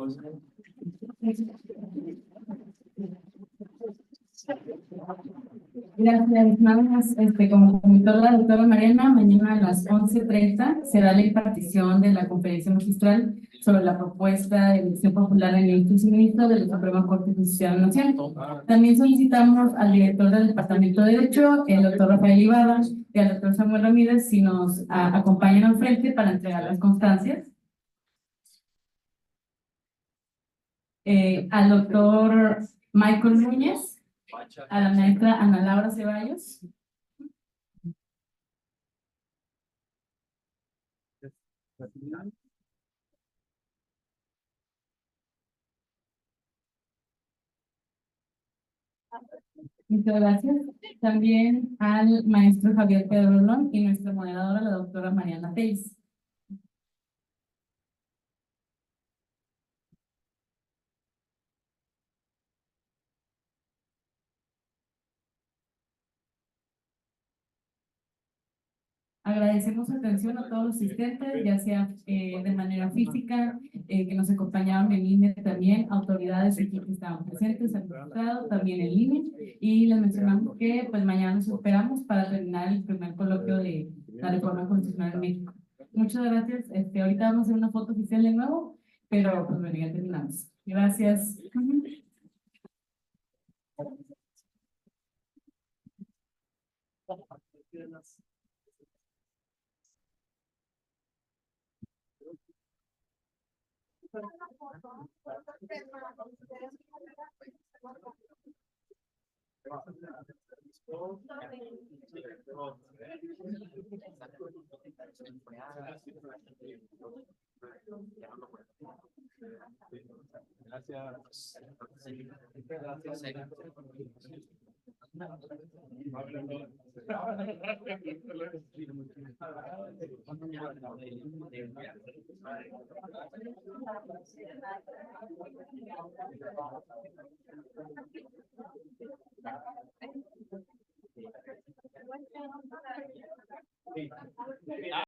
Gracias, nada más, como comentó la doctora Mariana, mañana a las 11:30 será la impartición de la conferencia magistral sobre la propuesta de elección popular en el suministro de la Suprema Corte Constitucional Nacional. También solicitamos al director del Departamento de Derecho, el doctor Rafael Ibarra, y al doctor Samuel Ramírez, si nos acompañan al frente para entregar las constancias. Al doctor Michael Núñez, a la maestra Ana Laura Ceballos. Muchas gracias. También al maestro Javier Pedrolón y nuestra moderadora, la doctora Mariana Telles. Agradecemos su atención a todos los asistentes, ya sea de manera física, que nos acompañaron en línea también, autoridades aquí que estaban presentes, al diputado, también en línea, y les mencionamos que pues mañana nos esperamos para terminar el primer coloquio de la reforma constitucional en México. Muchas gracias. Ahorita vamos a hacer una foto oficial de nuevo, pero pues bueno, ya terminamos. Gracias. Gracias.